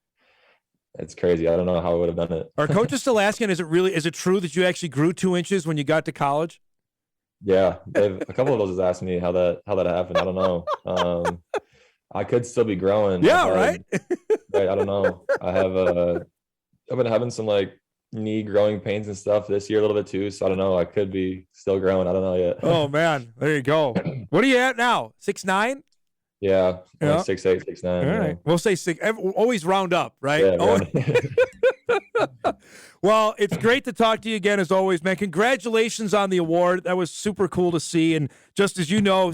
it's crazy. I don't know how I would have done it. Are coaches still asking, is it true that you actually grew 2 inches when you got to college? Yeah. A couple of those has asked me how that happened. I don't know. I could still be growing. Yeah, right? Right. I don't know. I've been having some like knee growing pains and stuff this year a little bit too. So I don't know. I could be still growing. I don't know yet. Oh man. There you go. What are you at now? 6'9"? Yeah. Like 6'8", 6'9". All right. We'll say 6. Always round up, right? Yeah, Well, it's great to talk to you again, as always, man. Congratulations on the award. That was super cool to see. And just as you know,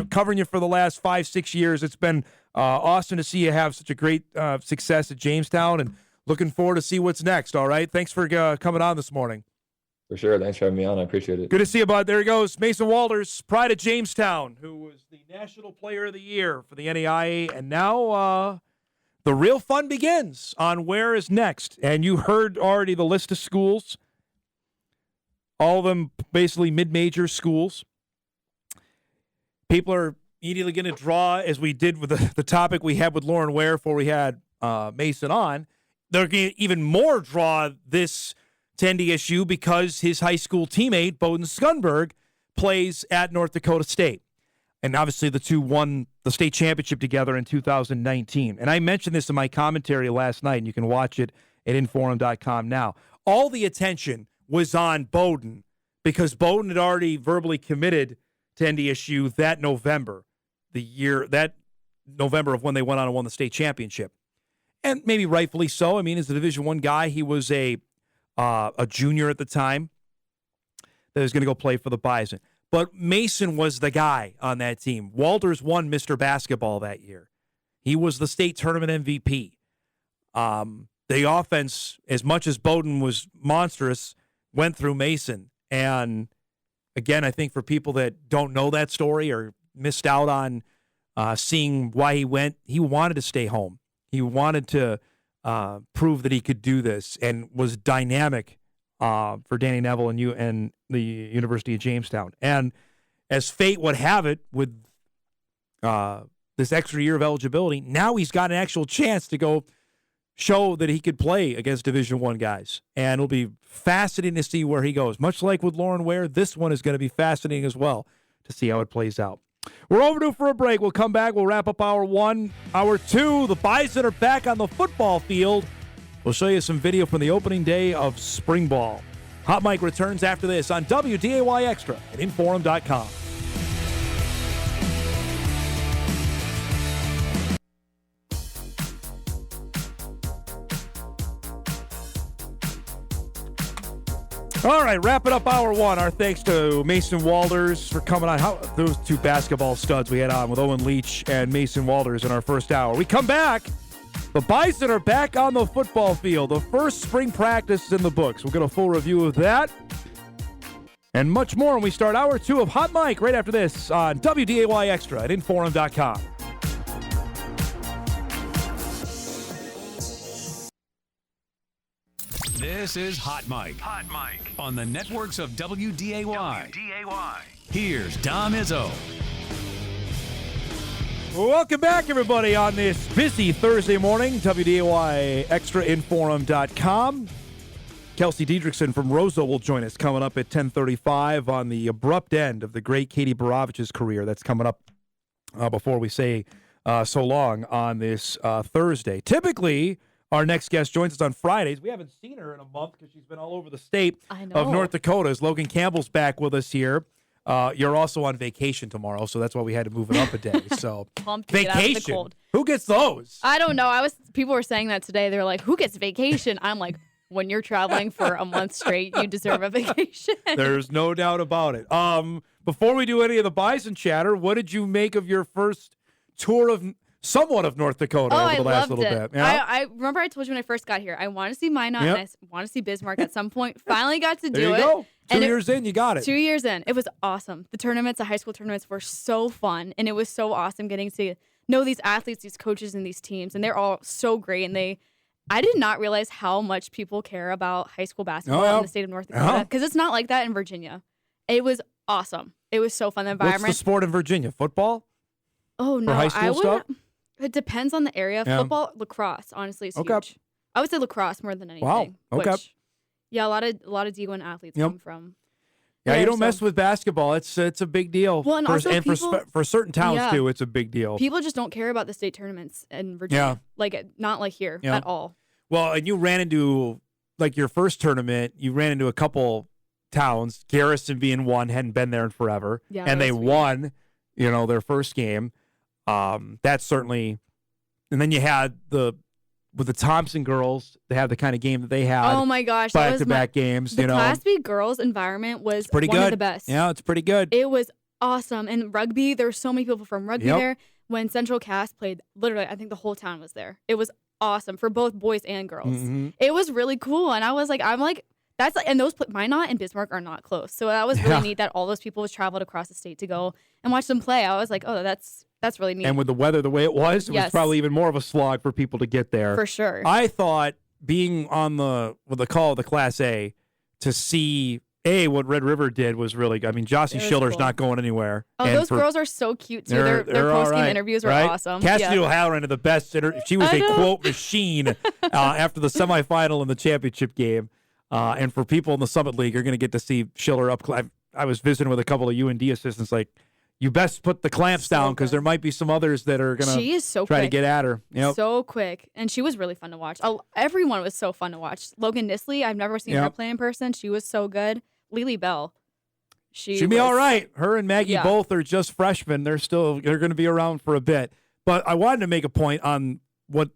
covering you for the last 5-6 years, it's been awesome to see you have such a great success at Jamestown, and looking forward to see what's next. All right. Thanks for coming on this morning. For sure. Thanks for having me on. I appreciate it. Good to see you, bud. There he goes. Mason Walters, pride of Jamestown, who was the National Player of the Year for the NAIA. And now the real fun begins on where is next. And you heard already the list of schools, all of them basically mid-major schools. People are immediately going to draw, as we did with the topic we had with Lauren Ware before we had Mason on. They're going to even more draw this to NDSU because his high school teammate, Bowden Skunberg, plays at North Dakota State. And obviously the two won the state championship together in 2019. And I mentioned this in my commentary last night, and you can watch it at InForum.com now. All the attention was on Bowden because Bowden had already verbally committed to NDSU that November of when they went on and won the state championship. And maybe rightfully so. I mean, as a Division I guy, he was a junior at the time that was going to go play for the Bison. But Mason was the guy on that team. Walters won Mr. Basketball that year. He was the state tournament MVP. The offense, as much as Bowden was monstrous, went through Mason. And again, I think for people that don't know that story or missed out on seeing why he went. He wanted to stay home. He wanted to prove that he could do this, and was dynamic for Danny Neville and the University of Jamestown. And as fate would have it, with this extra year of eligibility, now he's got an actual chance to go show that he could play against Division I guys. And it'll be fascinating to see where he goes. Much like with Lauren Ware, this one is going to be fascinating as well to see how it plays out. We're overdue for a break. We'll come back. We'll wrap up hour one. Hour two, the Bison are back on the football field. We'll show you some video from the opening day of spring ball. Hot Mike returns after this on WDAY Extra at InForum.com. All right, wrapping up hour one. Our thanks to Mason Walters for coming on. Those two basketball studs we had on with Owen Leach and Mason Walters in our first hour. We come back. The Bison are back on the football field. The first spring practice is in the books. We'll get a full review of that and much more when we start hour two of Hot Mike right after this on WDAY Extra at InForum.com. This is Hot Mike. Hot Mike on the networks of WDAY. Here's Dom Izzo. Welcome back, everybody, on this busy Thursday morning. WDAY Extra InForum.com. Kelsey Didrikson from Roseau will join us coming up at 10:35 on the abrupt end of the great Katie Borovich's career. That's coming up before we say so long on this Thursday. Typically, our next guest joins us on Fridays. We haven't seen her in a month because she's been all over the state of North Dakota. Logan Campbell's back with us here. You're also on vacation tomorrow, so that's why we had to move it up a day. So vacation. Who gets those? I don't know. People were saying that today. They're like, "Who gets vacation?" I'm like, when you're traveling for a month straight, you deserve a vacation. There's no doubt about it. Before we do any of the Bison chatter, what did you make of your first tour of somewhat of North Dakota over the last little bit? Yeah? I remember I told you when I first got here, I want to see Minot and I want to see Bismarck at some point. Finally got to do it. There you go. 2 years in, you got it. 2 years in. It was awesome. The high school tournaments were so fun, and it was so awesome getting to know these athletes, these coaches, and these teams, and they're all so great. And I did not realize how much people care about high school basketball in the state of North Dakota, because it's not like that in Virginia. It was awesome. It was so fun. The environment. What's the sport in Virginia? Football? Oh, no. For high school stuff? It depends on the area. Yeah. Football, lacrosse, honestly, is huge. I would say lacrosse more than anything. Wow. Okay. Yeah, a lot of D1 athletes come from. Yeah, you don't mess with basketball. It's a big deal. Well, and also for certain towns too, it's a big deal. People just don't care about the state tournaments in Virginia. Yeah. Not like here at all. Well, and you ran into your first tournament. You ran into a couple towns. Garrison being one, hadn't been there in forever, and they won. Their first game. That's certainly, and then you had with the Thompson girls, they had the kind of game that they had. Oh my gosh, back-to-back games. The Class B girls environment was pretty one good. of the best. Yeah, it's pretty good. It was awesome. And rugby, there were so many people from rugby there. When Central Cass played, literally, I think the whole town was there. It was awesome for both boys and girls. Mm-hmm. It was really cool, and and those Minot and Bismarck are not close, so that was really neat that all those people traveled across the state to go and watch them play. I was like, oh, that's really neat. And with the weather the way it was probably even more of a slog for people to get there. For sure. I thought being on with the call of the Class A to see what Red River did was really good. I mean, Jossie Schiller's not going anywhere. Oh, those girls are so cute too. Their post-game interviews were awesome. Cassidy O'Halloran had the best she was a quote machine after the semifinal and the championship game. And for people in the Summit League, you're going to get to see Schiller up. I was visiting with a couple of UND assistants, you best put the clamps down because there might be some others that are going to try to get at her. So quick. And she was really fun to watch. Everyone was so fun to watch. Logan Nisley, I've never seen her play in person. She was so good. Lily Bell. She'd be all right. Her and Maggie both are just freshmen. They're going to be around for a bit. But I wanted to make a point on what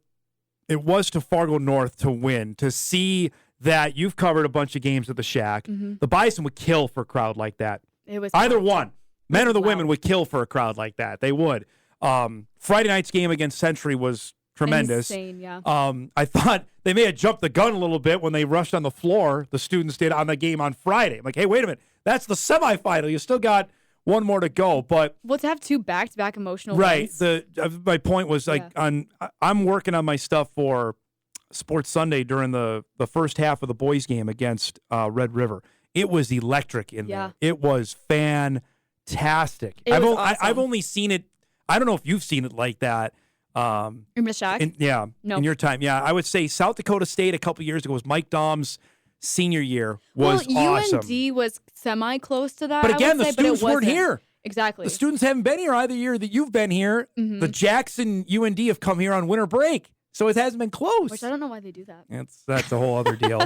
it was to Fargo North to win, to see that you've covered a bunch of games at the Shack. Mm-hmm. The Bison would kill for a crowd like that. It was either one. Men or the women would kill for a crowd like that. They would. Friday night's game against Century was tremendous. Insane, yeah. I thought they may have jumped the gun a little bit when they rushed on the floor. The students did on the game on Friday. I'm like, hey, wait a minute. That's the semifinal. You still got one more to go. But to have 2 back-to-back emotional right. wins. My point was I'm working on my stuff for Sports Sunday during the first half of the boys game against Red River. It was electric in there. It was fantastic. Awesome. I've only seen it. I don't know if you've seen it like that. In the Shack? In your time. Yeah, I would say South Dakota State a couple years ago was Mike Dom's senior year was awesome. UND was semi-close to that. But again, the say, students weren't here. Exactly. The students haven't been here either year that you've been here. Mm-hmm. The Jackson UND have come here on winter break. So it hasn't been close. Which I don't know why they do that. That's a whole other deal.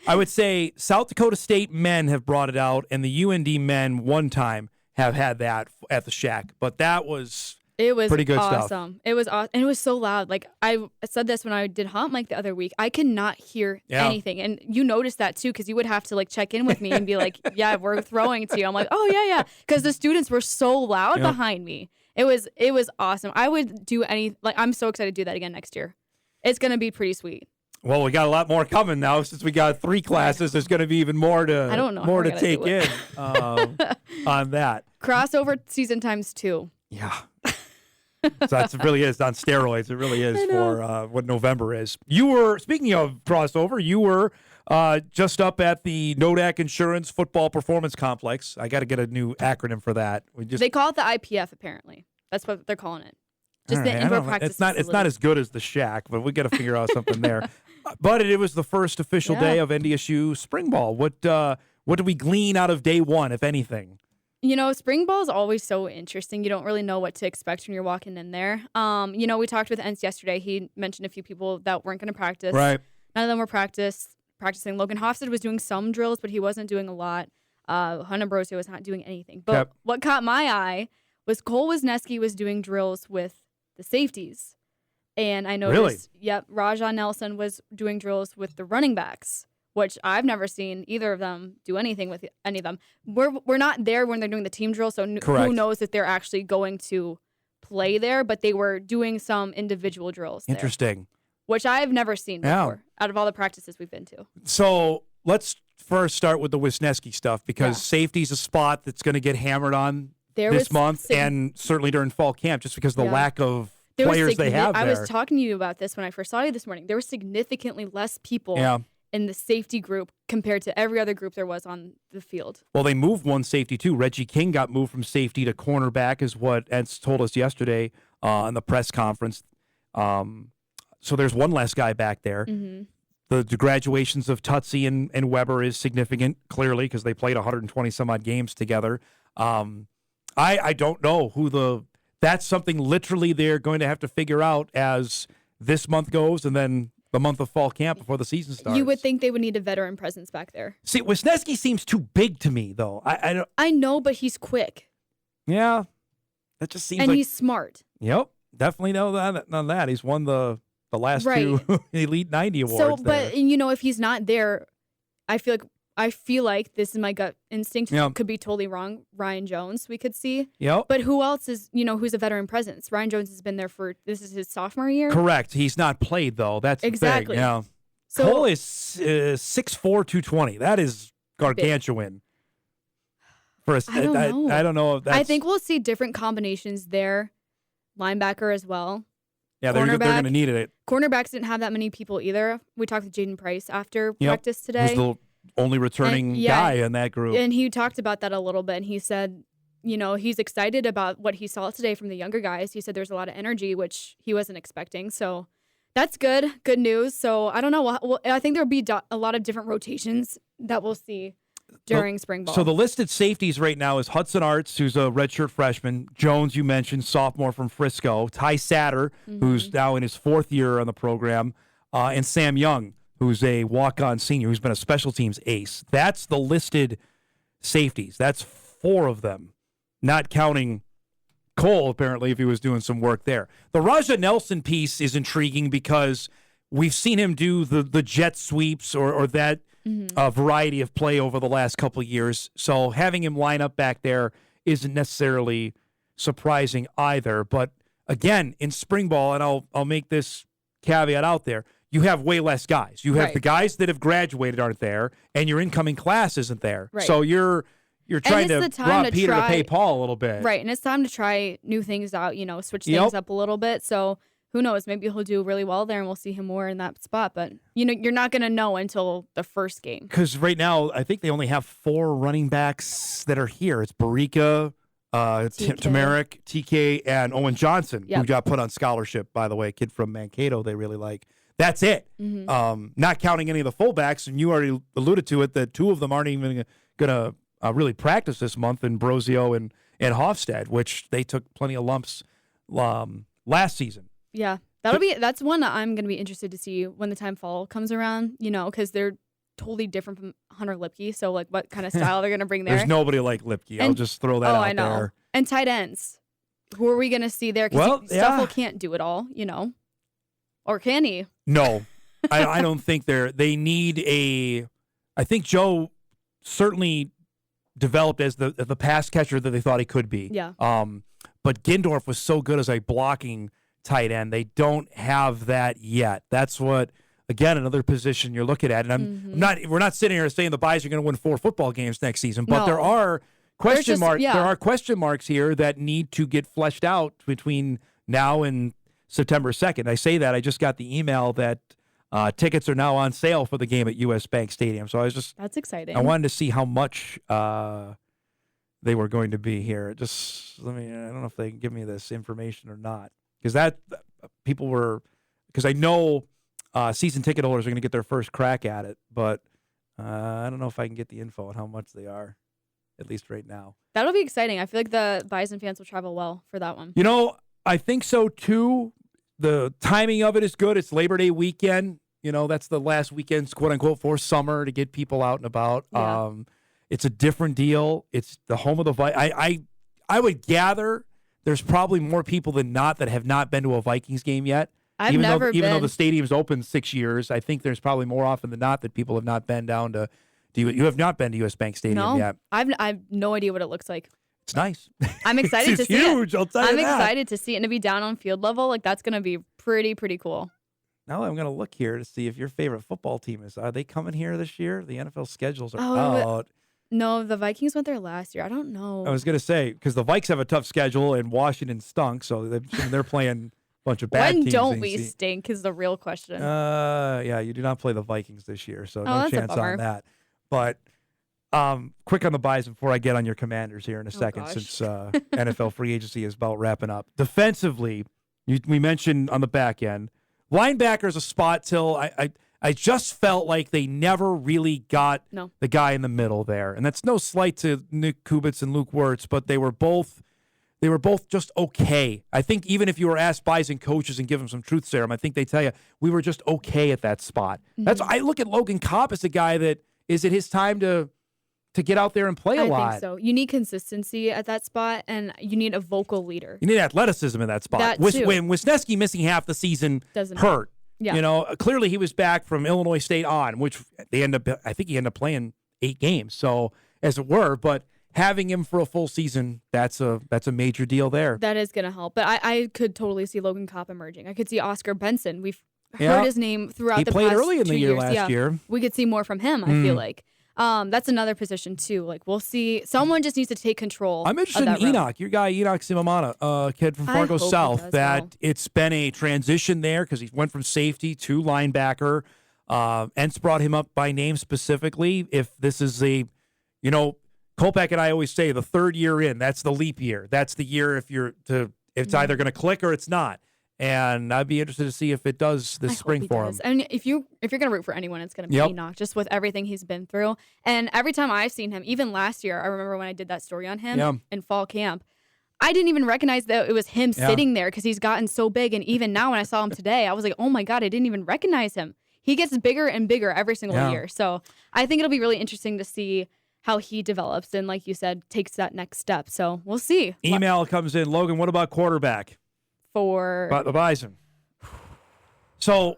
I would say South Dakota State men have brought it out, and the UND men one time have had that at the Shack. But that was pretty good awesome. stuff. It was awesome. And it was so loud. Like, I said this when I did Hot Mic the other week. I could not hear anything. And you noticed that, too, because you would have to, like, check in with me and be like, yeah, we're throwing to you. I'm like, oh, yeah. Because the students were so loud behind me. It was awesome. I would do I'm so excited to do that again next year. It's going to be pretty sweet. Well, we got a lot more coming now since we got 3 classes. There's going to be even more to take in on that. Crossover season times 2. Yeah. So that really is on steroids. It really is for what November is. You were, speaking of crossover, you were just up at the Nodak Insurance Football Performance Complex. I got to get a new acronym for that. They call it the IPF, apparently. That's what they're calling it. Just the indoor practice facility. It's not as good as the Shack, but we got to figure out something there. But it was the first official day of NDSU spring ball. What did we glean out of day one, if anything? Spring ball is always so interesting. You don't really know what to expect when you're walking in there. We talked with Entz yesterday. He mentioned a few people that weren't going to practice. Right. None of them were practicing. Logan Hofstad was doing some drills, but he wasn't doing a lot. Hunter Roseau was not doing anything. But what caught my eye was Cole Wisniewski was doing drills with the safeties. And I noticed, Rajah Nelson was doing drills with the running backs, which I've never seen either of them do anything with any of them. We're not there when they're doing the team drill, so who knows if they're actually going to play there, but they were doing some individual drills there, interesting. Which I've never seen before out of all the practices we've been to. So let's first start with the Wisniewski stuff because safety's a spot that's going to get hammered on this month and certainly during fall camp just because of the lack of players they have there. I was talking to you about this when I first saw you this morning. There were significantly less people in the safety group compared to every other group there was on the field. Well, they moved one safety too. Reggie King got moved from safety to cornerback is what Entz told us yesterday in the press conference. So there's one less guy back there. Mm-hmm. The graduations of Tutsi and Weber is significant, clearly, because they played 120 some odd games together. I don't know that's something literally they're going to have to figure out as this month goes and then the month of fall camp before the season starts. You would think they would need a veteran presence back there. See, Wisniewski seems too big to me, though. I know, but he's quick. Yeah. That just seems and he's smart. Yep. Definitely know that. He's won the last 2 Elite 90 awards. So, but if he's not there, I feel like this is my gut instinct. Could be totally wrong. Ryan Jones, we could see. Yep. But who else is, who's a veteran presence? Ryan Jones has been there this is his sophomore year. Correct. He's not played, though. That's exactly. The thing. Yeah. So, Cole is 6'4", 220. That is gargantuan. I don't know. I don't know if that's... I think we'll see different combinations there. Linebacker as well. Yeah, they're going to need it. Cornerbacks didn't have that many people either. We talked with Jaden Price after practice today. Who's the only returning guy in that group. And he talked about that a little bit. And he said, he's excited about what he saw today from the younger guys. He said there's a lot of energy, which he wasn't expecting. So that's good. Good news. So I don't know. I think there'll be a lot of different rotations that we'll see during spring ball. So the listed safeties right now is Hudson Arts, who's a redshirt freshman. Jones, you mentioned, sophomore from Frisco. Ty Satter, who's now in his 4th year on the program. And Sam Young, who's a walk-on senior, who's been a special teams ace. That's the listed safeties. That's 4 of them, not counting Cole, apparently, if he was doing some work there. The Rajah Nelson piece is intriguing because we've seen him do the jet sweeps or that variety of play over the last couple of years. So having him line up back there isn't necessarily surprising either. But again, in spring ball, and I'll make this caveat out there, you have way less guys. You have the guys that have graduated aren't there, and your incoming class isn't there. Right. So you're You're trying to rob Peter to pay Paul a little bit. Right, and it's time to try new things out, switch things up a little bit. So who knows? Maybe he'll do really well there, and we'll see him more in that spot. But, you're not going to know until the first game. Because right now, I think they only have 4 running backs that are here. It's Barika, Tamarick, TK, and Owen Johnson, who got put on scholarship, by the way, a kid from Mankato they really like. That's it. Mm-hmm. Not counting any of the fullbacks, and you already alluded to it, that 2 of them aren't even going to really practice this month in Roseau and Hofstad, which they took plenty of lumps last season. Yeah, that's one that I'm going to be interested to see when the time fall comes around, because they're totally different from Hunter Lipke. So, what kind of style they're going to bring there. There's nobody like Lipke. I'll just throw that out I know. there. And tight ends. Who are we going to see there? Because Stuffle can't do it all, Or can he? No, I don't think they need I think Joe certainly developed as the pass catcher that they thought he could be. Yeah. But Gindorf was so good as a blocking tight end. They don't have that yet. That's what, again, another position you're looking at. And we're not sitting here saying the Buys are going to win 4 football games next season, but there are question marks. Yeah. There are question marks here that need to get fleshed out between now and September 2nd. I say that. I just got the email that tickets are now on sale for the game at U.S. Bank Stadium. So that's exciting. I wanted to see how much they were going to be here. I don't know if they can give me this information or not. Because I know season ticket holders are going to get their first crack at it, but I don't know if I can get the info on how much they are, at least right now. That'll be exciting. I feel like the Bison fans will travel well for that one. I think so too. The timing of it is good. It's Labor Day weekend. That's the last weekend, quote unquote, for summer to get people out and about. Yeah. It's a different deal. It's the home of the Vikings. I would gather there's probably more people than not that have not been to a Vikings game yet. I've never been. Even though the stadium's open 6 years, I think there's probably more often than not that people have not been down to. You have not been to U.S. Bank Stadium yet. I've no idea what it looks like. It's nice. I'm excited to see huge, it. I'll tell you I'm that. excited to see it and to be down on field level. That's going to be pretty cool. Now I'm going to look here to see if your favorite football team is. Are they coming here this year? The NFL schedules are out. No, the Vikings went there last year. I don't know. I was going to say, because the Vikes have a tough schedule and Washington stunk, so they're playing a bunch of bad teams. When don't we stink is the real question. Yeah, you do not play the Vikings this year, so no that's chance on that. But quick on the Buys before I get on your Commanders here in a second, since NFL free agency is about wrapping up. Defensively, we mentioned on the back end, linebacker is a spot till I just felt like they never really got the guy in the middle there. And that's no slight to Nick Kubitz and Luke Wirtz, but they were both just okay. I think even if you were asked Bison coaches and give them some truth serum, I think they tell you we were just okay at that spot. Mm-hmm. I look at Logan Cobb as a guy that is it his time to get out there and play a lot. I think so. You need consistency at that spot, and you need a vocal leader. You need athleticism in that spot. That too. When Wisniewski missing half the season hurt. Yeah. Clearly he was back from Illinois State on, which I think he ended up playing 8 games, so as it were, but having him for a full season, that's a major deal there. That is going to help. But I could totally see Logan Kopp emerging. I could see Oscar Benson. We've heard his name throughout the past 2 years. He played early in the year last year. We could see more from him, I feel like. That's another position too. Like we'll see. Someone just needs to take control. I'm interested in Enoch, your guy Enoch Simamana, kid from Fargo South. It's been a transition there because he went from safety to linebacker. Entz brought him up by name specifically. If this is Kolpak and I always say the 3rd year in, that's the leap year. That's the year it's either going to click or it's not. And I'd be interested to see if it does this spring for him. And if you're going to root for anyone, it's going to be Enoch, just with everything he's been through. And every time I've seen him, even last year, I remember when I did that story on him in fall camp, I didn't even recognize that it was him sitting there because he's gotten so big. And even now when I saw him today, I was like, oh my God, I didn't even recognize him. He gets bigger and bigger every single year. So I think it'll be really interesting to see how he develops and, like you said, takes that next step. So we'll see. Email comes in. Logan, what about quarterback? For the Bison. So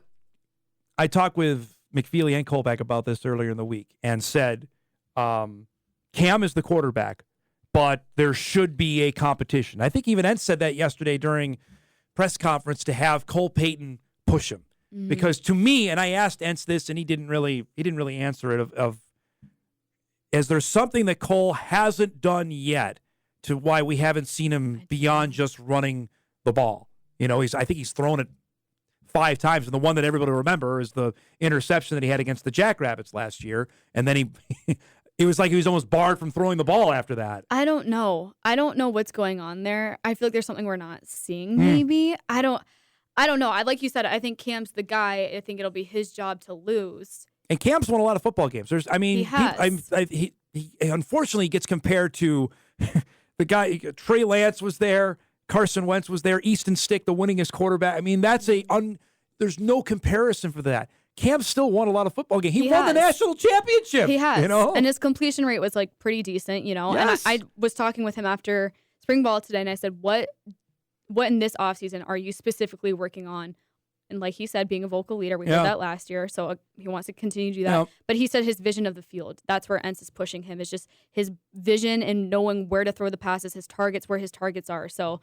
I talked with McFeely and Kolpak about this earlier in the week and said Cam is the quarterback, but there should be a competition. I think even Entz said that yesterday during press conference to have Cole Payton push him. Because to me, and I asked Entz this and he didn't really answer it is there something that Cole hasn't done yet to why we haven't seen him beyond just running the ball? You know, I think he's thrown it 5 times, and the one that everybody will remember is the interception that he had against the Jackrabbits last year, and then it was like he was almost barred from throwing the ball after that. I don't know. I don't know what's going on there. I feel like there's something we're not seeing, maybe. I don't know. Like you said, I think Cam's the guy. I think it'll be his job to lose. And Cam's won a lot of football games. He has. He unfortunately gets compared to the guy. Trey Lance was there. Carson Wentz was there. Easton Stick, the winningest quarterback. I mean, there's no comparison for that. Cam still won a lot of football games. He won the national championship. He has. You know? And his completion rate was like pretty decent, you know. Yes. And I was talking with him after spring ball today, and I said, what in this offseason are you specifically working on? And like he said, being a vocal leader, we heard that last year, so he wants to continue to do that. Yeah. But he said his vision of the field, that's where Entz is pushing him, is just his vision and knowing where to throw the passes, his targets, where his targets are. So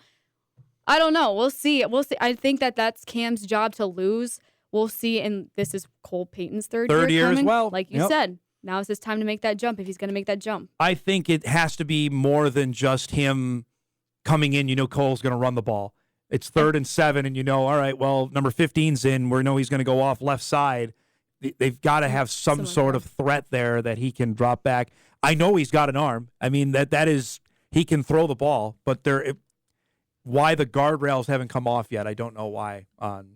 I don't know. We'll see. I think that's Cam's job to lose. We'll see. And this is Cole Payton's third year as well. Like you said, now is his time to make that jump if he's going to make that jump. I think it has to be more than just him coming in. You know, Cole's going to run the ball. It's 3rd and 7, and you know, all right, well, number 15's in. We know he's going to go off left side. They've got to have some sort of threat there that he can drop back. I know he's got an arm. I mean, that is, he can throw the ball, but why the guardrails haven't come off yet, I don't know why.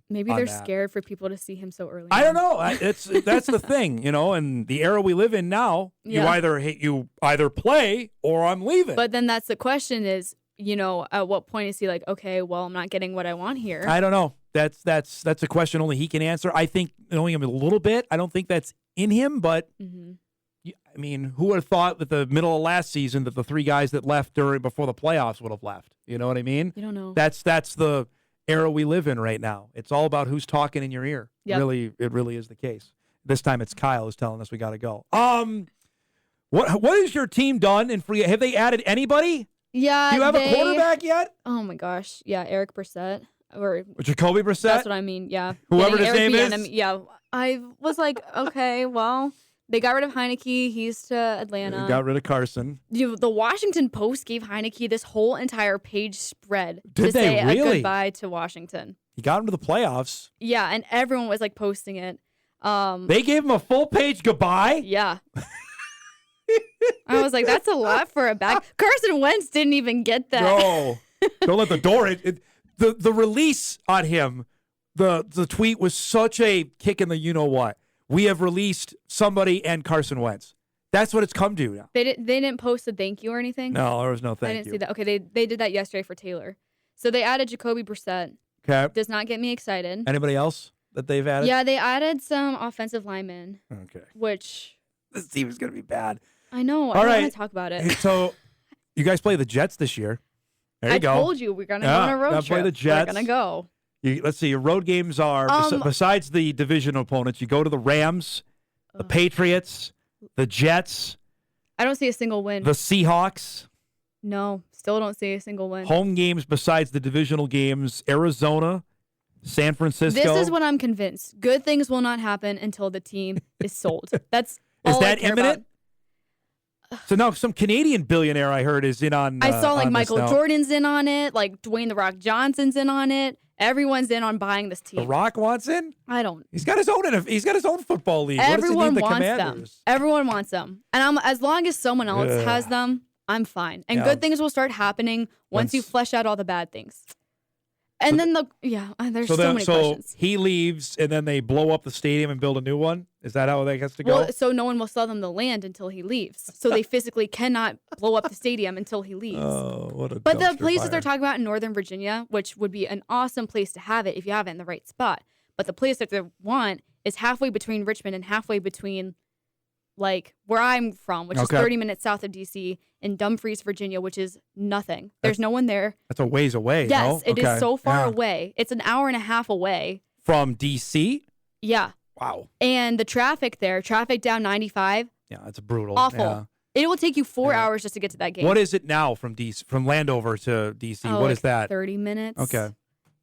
Maybe they're scared for people to see him so early. I don't know. That's the thing, you know, and the era we live in now, you either play or I'm leaving. But then that's the question is, you know, at what point is he like, okay, well, I'm not getting what I want here? I don't know. That's a question only he can answer. I think knowing him a little bit, I don't think that's in him, but I mean, who would have thought that the middle of last season that the 3 guys that left before the playoffs would have left? You know what I mean? You don't know. That's the era we live in right now. It's all about who's talking in your ear. Yep. It really is the case. This time it's Kyle who's telling us we got to go. What has your team done in free? Have they added anybody? Yeah. Do you have a quarterback yet? Oh my gosh. Yeah, Eric Brissett. Or Jacoby Brissett? That's what I mean, yeah. Whoever his name is? Yeah. I was like, okay, well, they got rid of Heineke. He's to Atlanta. They got rid of Carson. The Washington Post gave Heineke this whole entire page spread to say really? a goodbye to Washington. He got him to the playoffs. Yeah, and everyone was like posting it. They gave him a full page goodbye? Yeah. I was like, that's a lot for a back. Carson Wentz didn't even get that. No. Don't let the door. The release on him, the tweet was such a kick in the you-know-what. We have released somebody and Carson Wentz. That's what it's come to now. They didn't post a thank you or anything? No, there was no thank you. I didn't see that. Okay, they did that yesterday for Taylor. So they added Jacoby Brissett. Okay. Does not get me excited. Anybody else that they've added? Yeah, they added some offensive linemen. Okay. Which... This team is going to be bad. I know. All I right. want to talk about it. So you guys play the Jets this year. There you go. I told you we're going to go on a road trip. Play the Jets. We're going to go. Let's see. Your road games are, besides the division opponents, you go to the Rams, the Patriots, the Jets. I don't see a single win. The Seahawks. No, still don't see a single win. Home games besides the divisional games, Arizona, San Francisco. This is what I'm convinced. Good things will not happen until the team is sold. That's all Is that I care imminent? about. So now some Canadian billionaire I heard is in on. I saw like on Michael Jordan's in on it, like Dwayne The Rock Johnson's in on it. Everyone's in on buying this team. The Rock wants in. I don't. He's got his own football league. Everyone what does he need, wants the them. Commanders? Everyone wants them, and as long as someone else has them, I'm fine. And good things will start happening once you flesh out all the bad things. And then there's so many questions. He leaves, and then they blow up the stadium and build a new one. Is that how that has to go? Well, so no one will sell them the land until he leaves. So they physically cannot blow up the stadium until he leaves. Oh, what a But the dumpster places fire. they're talking about in Northern Virginia, which would be an awesome place to have it if you have it in the right spot. But the place that they want is halfway between Richmond and halfway between, like, where I'm from, which is 30 minutes south of D.C., in Dumfries, Virginia, which is nothing. There's no one there. That's a ways away. Yes, no? it is so far away. It's an hour and a half away. From D.C.? Yeah. Wow. And the traffic down 95. Yeah, that's brutal. Awful. Yeah. It will take you 4 hours just to get to that game. What is it now from Landover to D.C.? Oh, What like is that? 30 minutes. Okay.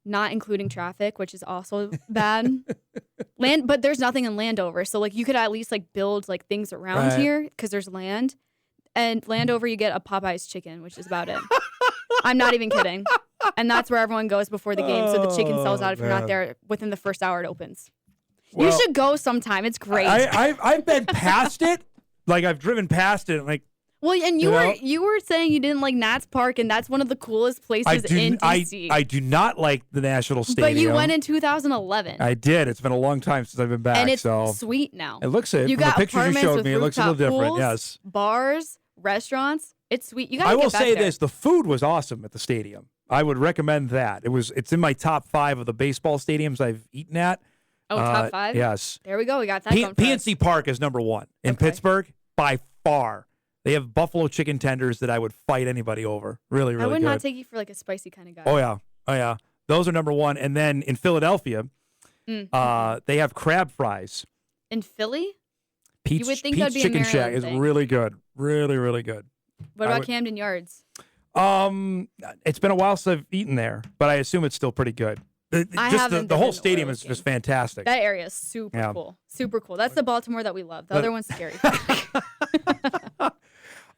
not including traffic, which is also bad. But there's nothing in Landover, so like you could at least like build like things around here because there's land. And Landover, you get a Popeye's chicken, which is about it. I'm not even kidding. And that's where everyone goes before the game, so the chicken sells out if you're not there within the first hour it opens. Well, you should go sometime. It's great. I've been past it. Like I've driven past it. Like. Well, and you were saying you didn't like Nats Park, and that's one of the coolest places in DC. I do not like the National Stadium. But you went in 2011. I did. It's been a long time since I've been back. And it's so sweet now. It looks it. You From got the pictures you showed me, it looks a little different. Pools, yes. Bars, restaurants. It's sweet. You got to I get will back say there. this: the food was awesome at the stadium. I would recommend that. It's in my top 5 of the baseball stadiums I've eaten at. Oh, top 5? Yes. There we go. We got that going. PNC Park is number 1 in Pittsburgh by far. They have buffalo chicken tenders that I would fight anybody over. Really, really good. I would not take you for like a spicy kind of guy. Oh yeah. Those are number 1. And then in Philadelphia, they have crab fries. In Philly? Pete's, you would think Pete's that'd be Chicken a Shack is thing. really good. Really, really good. What about Camden Yards? It's been a while since I've eaten there, but I assume it's still pretty good. The whole stadium is just fantastic. That area is super cool. Super cool. That's the Baltimore that we love. The other one's scary.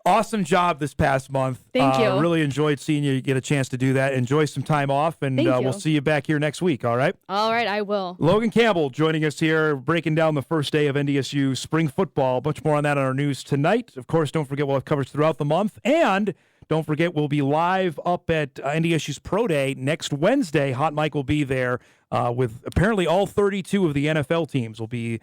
Awesome job this past month. Thank you. Really enjoyed seeing you get a chance to do that. Enjoy some time off, and we'll see you back here next week, all right? All right, I will. Logan Campbell joining us here, breaking down the first day of NDSU spring football. Much more on that on our news tonight. Of course, don't forget we'll have coverage throughout the month, and don't forget we'll be live up at NDSU's Pro Day next Wednesday. Hot Mike will be there with apparently all 32 of the NFL teams will be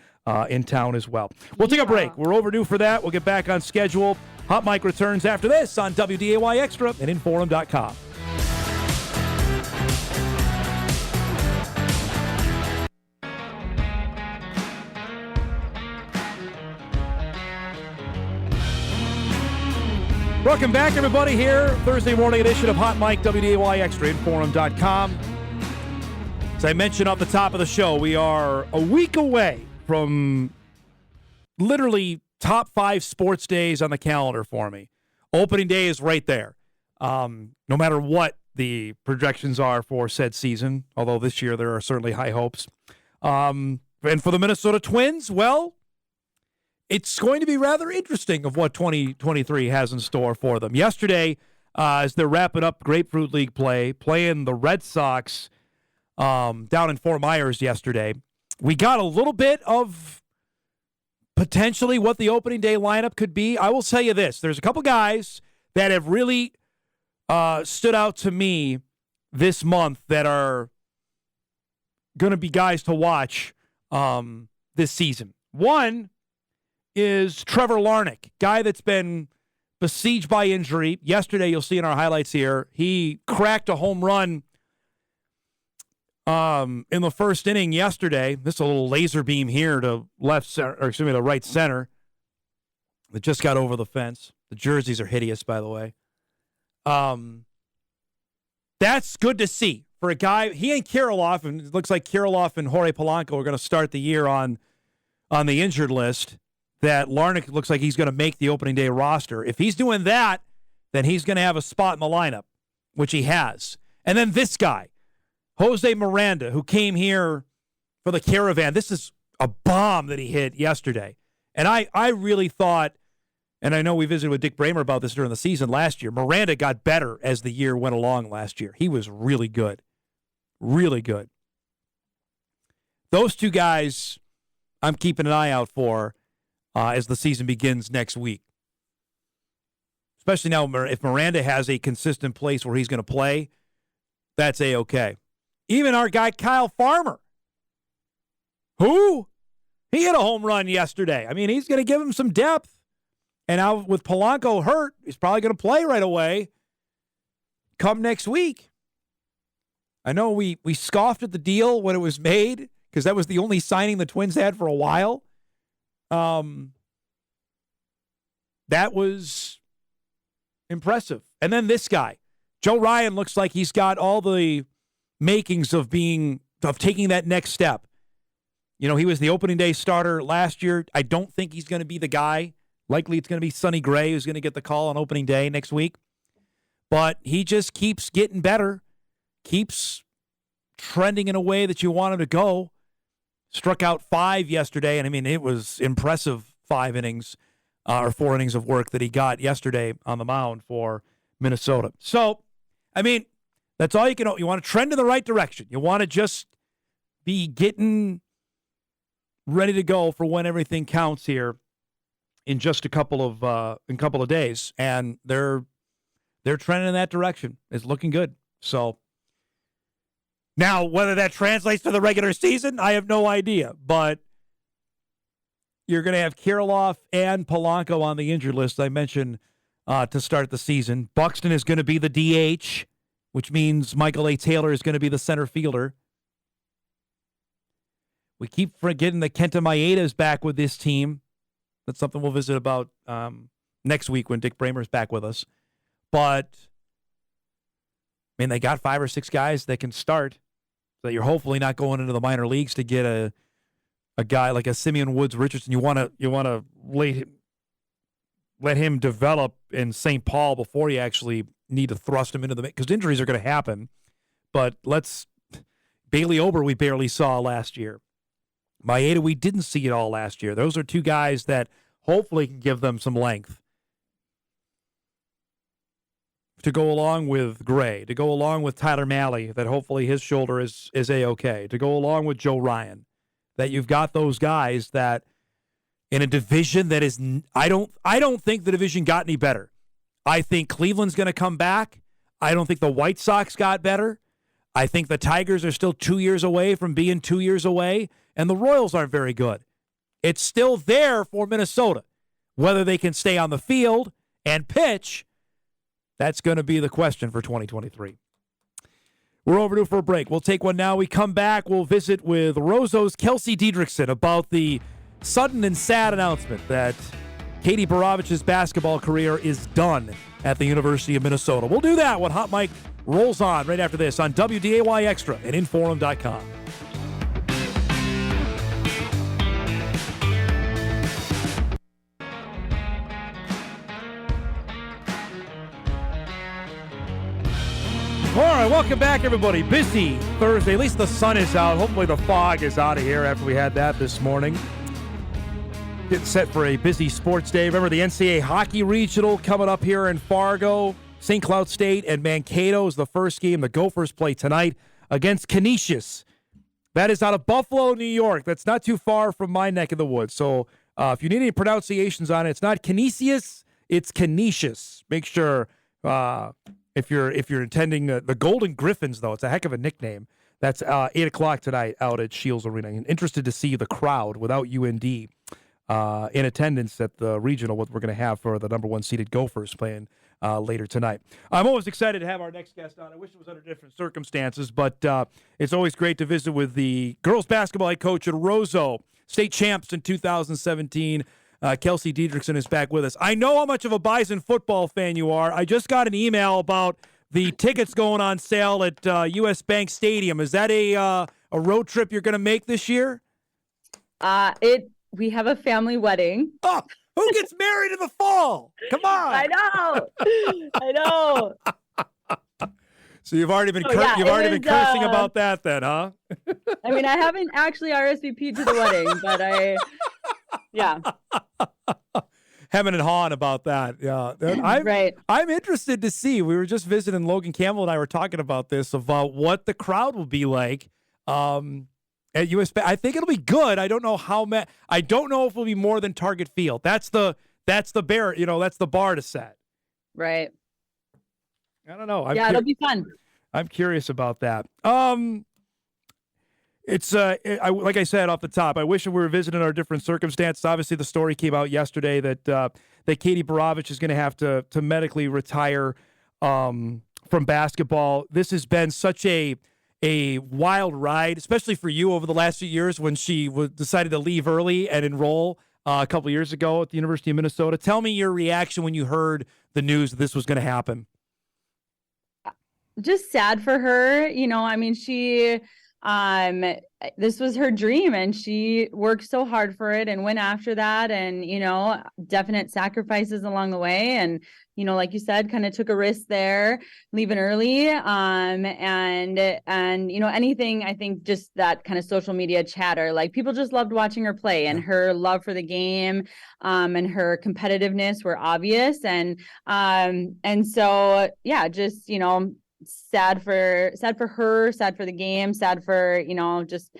in town as well. We'll take a break. We're overdue for that. We'll get back on schedule. Hot Mike returns after this on WDAY Extra and InForum.com. Welcome back, everybody, here. Thursday morning edition of Hot Mike, WDAY Extra, InForum.com. As I mentioned off the top of the show, we are a week away from literally top 5 sports days on the calendar for me. Opening day is right there. No matter what the projections are for said season, although this year there are certainly high hopes. And for the Minnesota Twins, well, it's going to be rather interesting of what 2023 has in store for them. Yesterday, as they're wrapping up Grapefruit League play, playing the Red Sox down in Fort Myers yesterday, we got a little bit of potentially what the opening day lineup could be. I will tell you this. There's a couple guys that have really stood out to me this month that are going to be guys to watch this season. One is Trevor Larnach, guy that's been besieged by injury. Yesterday, you'll see in our highlights here, he cracked a home run in the first inning yesterday. This is a little laser beam here to the right center. It just got over the fence. The jerseys are hideous, by the way. That's good to see for a guy. He and Kirilloff, and it looks like Kirilloff and Jorge Polanco are going to start the year on the injured list. That Larnach looks like he's going to make the opening day roster. If he's doing that, then he's going to have a spot in the lineup, which he has. And then this guy, Jose Miranda, who came here for the Caravan. This is a bomb that he hit yesterday. And I really thought, and I know we visited with Dick Bramer about this during the season last year, Miranda got better as the year went along last year. He was really good. Really good. Those two guys I'm keeping an eye out for as the season begins next week. Especially now if Miranda has a consistent place where he's going to play, that's A-okay. Even our guy Kyle Farmer, who he hit a home run yesterday. I mean, he's going to give him some depth. And now with Polanco hurt, he's probably going to play right away come next week. I know we scoffed at the deal when it was made because that was the only signing the Twins had for a while. That was impressive. And then this guy, Joe Ryan, looks like he's got all the makings of taking that next step. You know, he was the opening day starter last year. I don't think he's going to be the guy. Likely it's going to be Sonny Gray who's going to get the call on opening day next week. But he just keeps getting better, keeps trending in a way that you want him to go. Struck out 5 yesterday, and I mean, it was impressive 5 innings or 4 innings of work that he got yesterday on the mound for Minnesota. So, I mean, that's all you can. You want to trend in the right direction. You want to just be getting ready to go for when everything counts here in just a couple of days, and they're trending in that direction. It's looking good. So now, whether that translates to the regular season, I have no idea. But you're going to have Kirilloff and Polanco on the injured list, I mentioned, to start the season. Buxton is going to be the DH, which means Michael A. Taylor is going to be the center fielder. We keep forgetting that Kenta Maeda is back with this team. That's something we'll visit about next week when Dick Bramer's back with us. But, I mean, they got 5 or 6 guys that can start. So you're hopefully not going into the minor leagues to get a guy like a Simeon Woods Richardson. You want to let him develop in St. Paul before you actually need to thrust him into the mix, because injuries are going to happen. But Bailey Ober we barely saw last year. Maeda, we didn't see it all last year. Those are 2 guys that hopefully can give them some length to go along with Gray, to go along with Tyler Malley, that hopefully his shoulder is A-okay, to go along with Joe Ryan, that you've got those guys that in a division that is – I don't think the division got any better. I think Cleveland's going to come back. I don't think the White Sox got better. I think the Tigers are still 2 years away from being 2 years away, and the Royals aren't very good. It's still there for Minnesota. Whether they can stay on the field and pitch, that's going to be the question for 2023. We're overdue for a break. We'll take one now. We come back. We'll visit with Roseau's Kelsey Didrikson about the sudden and sad announcement that Katie Borovich's basketball career is done at the University of Minnesota. We'll do that when Hot Mike rolls on right after this on WDAY Extra and InForum.com. All right, welcome back, everybody. Busy Thursday. At least the sun is out. Hopefully the fog is out of here after we had that this morning. Getting set for a busy sports day. Remember the NCAA Hockey Regional coming up here in Fargo. St. Cloud State and Mankato is the first game. The Gophers play tonight against Canisius. That is out of Buffalo, New York. That's not too far from my neck of the woods. So if you need any pronunciations on it, it's not Canisius, it's Canisius. Make sure... If you're attending the Golden Griffins, though, it's a heck of a nickname. That's 8 o'clock tonight out at Shields Arena. And interested to see the crowd without UND in attendance at the regional, what we're going to have for the number 1 seeded Gophers playing later tonight. I'm always excited to have our next guest on. I wish it was under different circumstances, but it's always great to visit with the girls basketball head coach at Roseau, state champs in 2017. Kelsey Didrikson is back with us. I know how much of a Bison football fan you are. I just got an email about the tickets going on sale at U.S. Bank Stadium. Is that a road trip you're going to make this year? We have a family wedding. Oh, who gets married in the fall? Come on. I know. So you've already been been cursing about that then, huh? I mean, I haven't actually RSVP'd to the wedding, but yeah. Hemming and hawing about that. Yeah. I'm interested to see. We were just visiting Logan Campbell and I were talking about this, about what the crowd will be like at US Bank. I think it'll be good. I don't know how many. I don't know if it'll be more than Target Field. That's the bar, that's the bar to set. Right. I don't know. It'll be fun. I'm curious about that. It's like I said off the top, I wish we were visiting our different circumstances. Obviously, the story came out yesterday that Katie Borovich is going to have to medically retire from basketball. This has been such a wild ride, especially for you over the last few years when she decided to leave early and enroll a couple years ago at the University of Minnesota. Tell me your reaction when you heard the news that this was going to happen. Just sad for her. I mean, she this was her dream, and she worked so hard for it and went after that, and, definite sacrifices along the way. And, like you said, kind of took a risk there, leaving early. And anything, I think just that kind of social media chatter, like people just loved watching her play, and her love for the game, and her competitiveness were obvious. And so, yeah, just, sad for her, sad for the game, sad for, just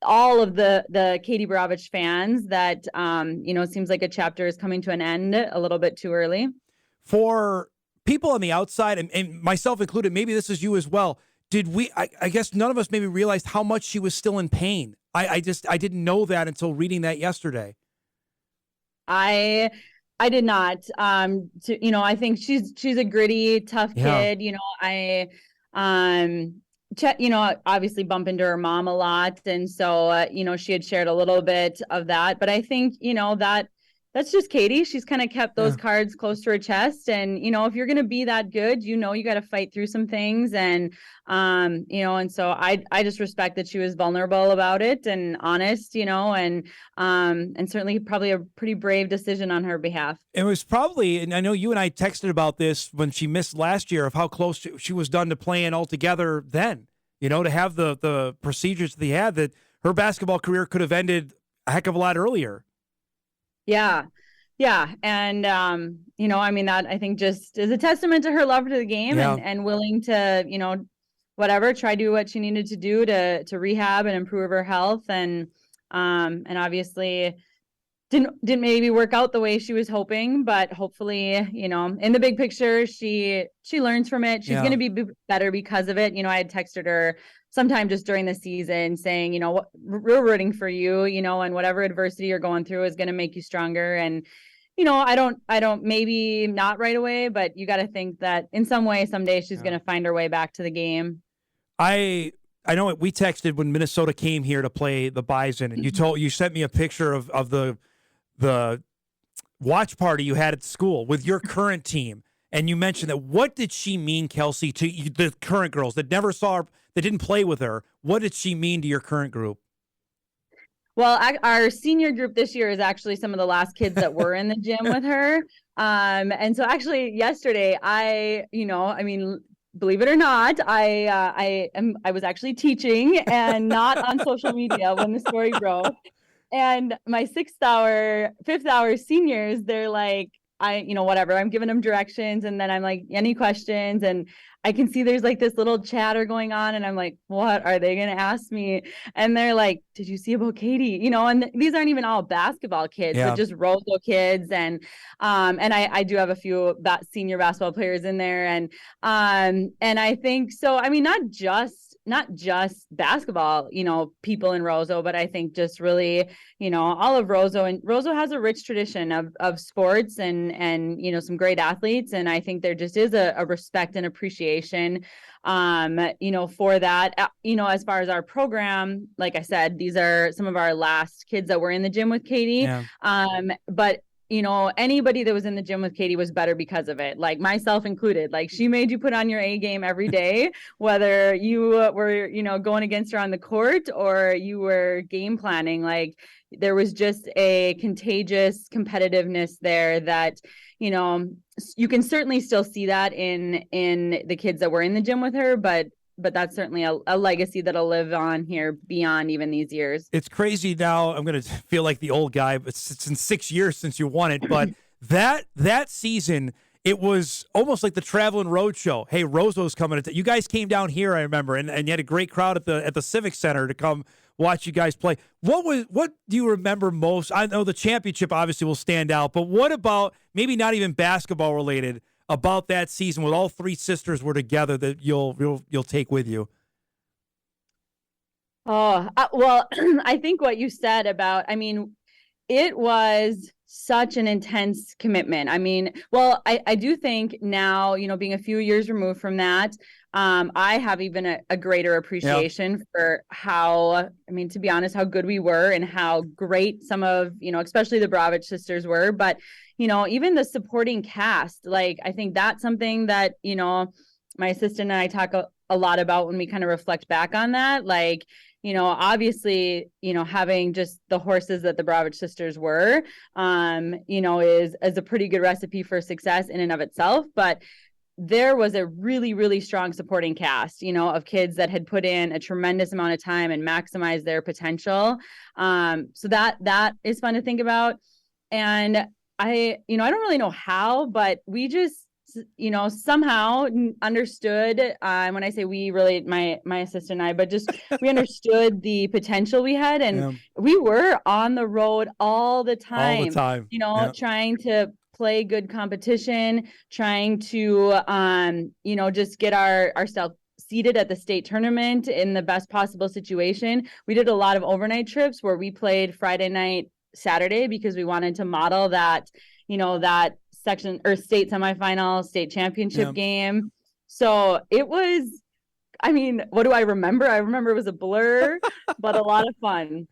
all of the Katie Borovich fans that, it seems like a chapter is coming to an end a little bit too early. For people on the outside, and myself included, maybe this is you as well, I guess none of us maybe realized how much she was still in pain. I didn't know that until reading that yesterday. I did not. I think she's a gritty, tough kid. Obviously bump into her mom a lot. And so, she had shared a little bit of that. But I think, that's just Katie. She's kind of kept those cards close to her chest. And, if you're going to be that good, you got to fight through some things. And, and so I just respect that she was vulnerable about it and honest, and certainly probably a pretty brave decision on her behalf. It was probably, and I know you and I texted about this when she missed last year, of how close she was done to playing altogether then, to have the procedures that they had, that her basketball career could have ended a heck of a lot earlier. Yeah. And, that I think just is a testament to her love for the game and willing to, try to do what she needed to do to rehab and improve her health. And obviously didn't maybe work out the way she was hoping, but hopefully, in the big picture, she learns from it. She's going to be better because of it. I had texted her sometime just during the season saying, we're rooting for you, and whatever adversity you're going through is going to make you stronger. And, I don't, maybe not right away, but you got to think that in some way, someday she's going to find her way back to the game. I know we texted when Minnesota came here to play the Bison, and you sent me a picture of the watch party you had at school with your current team. And you mentioned that. What did she mean, Kelsey, to you, the current girls that never saw her, that didn't play with her? What did she mean to your current group? Well, our senior group this year is actually some of the last kids that were in the gym with her. And so actually yesterday, believe it or not, I was actually teaching and not on social media when the story broke. And my 5th hour seniors, they're like, I'm giving them directions, and then I'm like, any questions? And I can see there's like this little chatter going on, and I'm like, what are they going to ask me? And they're like, did you see about Katie? And these aren't even all basketball kids, but just Roseau kids. And I do have a few senior basketball players in there. And I think so, not just basketball, people in Roseau, but I think just really, all of Roseau. And Roseau has a rich tradition of sports and some great athletes. And I think there just is a respect and appreciation, for that. As far as our program, like I said, these are some of our last kids that were in the gym with Katie. But anybody that was in the gym with Katie was better because of it, like myself included. Like, she made you put on your A game every day, whether you were, going against her on the court or you were game planning. Like, there was just a contagious competitiveness there that, you can certainly still see that in the kids that were in the gym with her, but that's certainly a legacy that'll live on here beyond even these years. It's crazy now. I'm going to feel like the old guy, but it's been 6 years since you won it. But that season, it was almost like the Traveling Roadshow. Hey, Roseau's coming. You guys came down here, I remember, and you had a great crowd at the Civic Center to come watch you guys play. What do you remember most? I know the championship obviously will stand out, but what about, maybe not even basketball related, about that season when all three sisters were together that you'll take with you? Oh, well, I think what you said about, it was such an intense commitment. I do think now, being a few years removed from that, I have even a greater appreciation for how, to be honest, how good we were and how great some of, especially the Borovich sisters were. But, even the supporting cast, like, I think that's something that, my assistant and I talk a lot about when we kind of reflect back on that. Like, obviously, having just the horses that the Bravich sisters were, is a pretty good recipe for success in and of itself. But there was a really, really strong supporting cast, of kids that had put in a tremendous amount of time and maximized their potential. So that is fun to think about. And I don't really know how, but we just, somehow understood, when I say we, really my assistant and I, but just we understood the potential we had, and we were on the road all the time, trying to play good competition, trying to, just get ourselves seated at the state tournament in the best possible situation. We did a lot of overnight trips where we played Friday night, Saturday, because we wanted to model that, that section or state semifinal, state championship game. So it was, what do I remember? I remember it was a blur, but a lot of fun.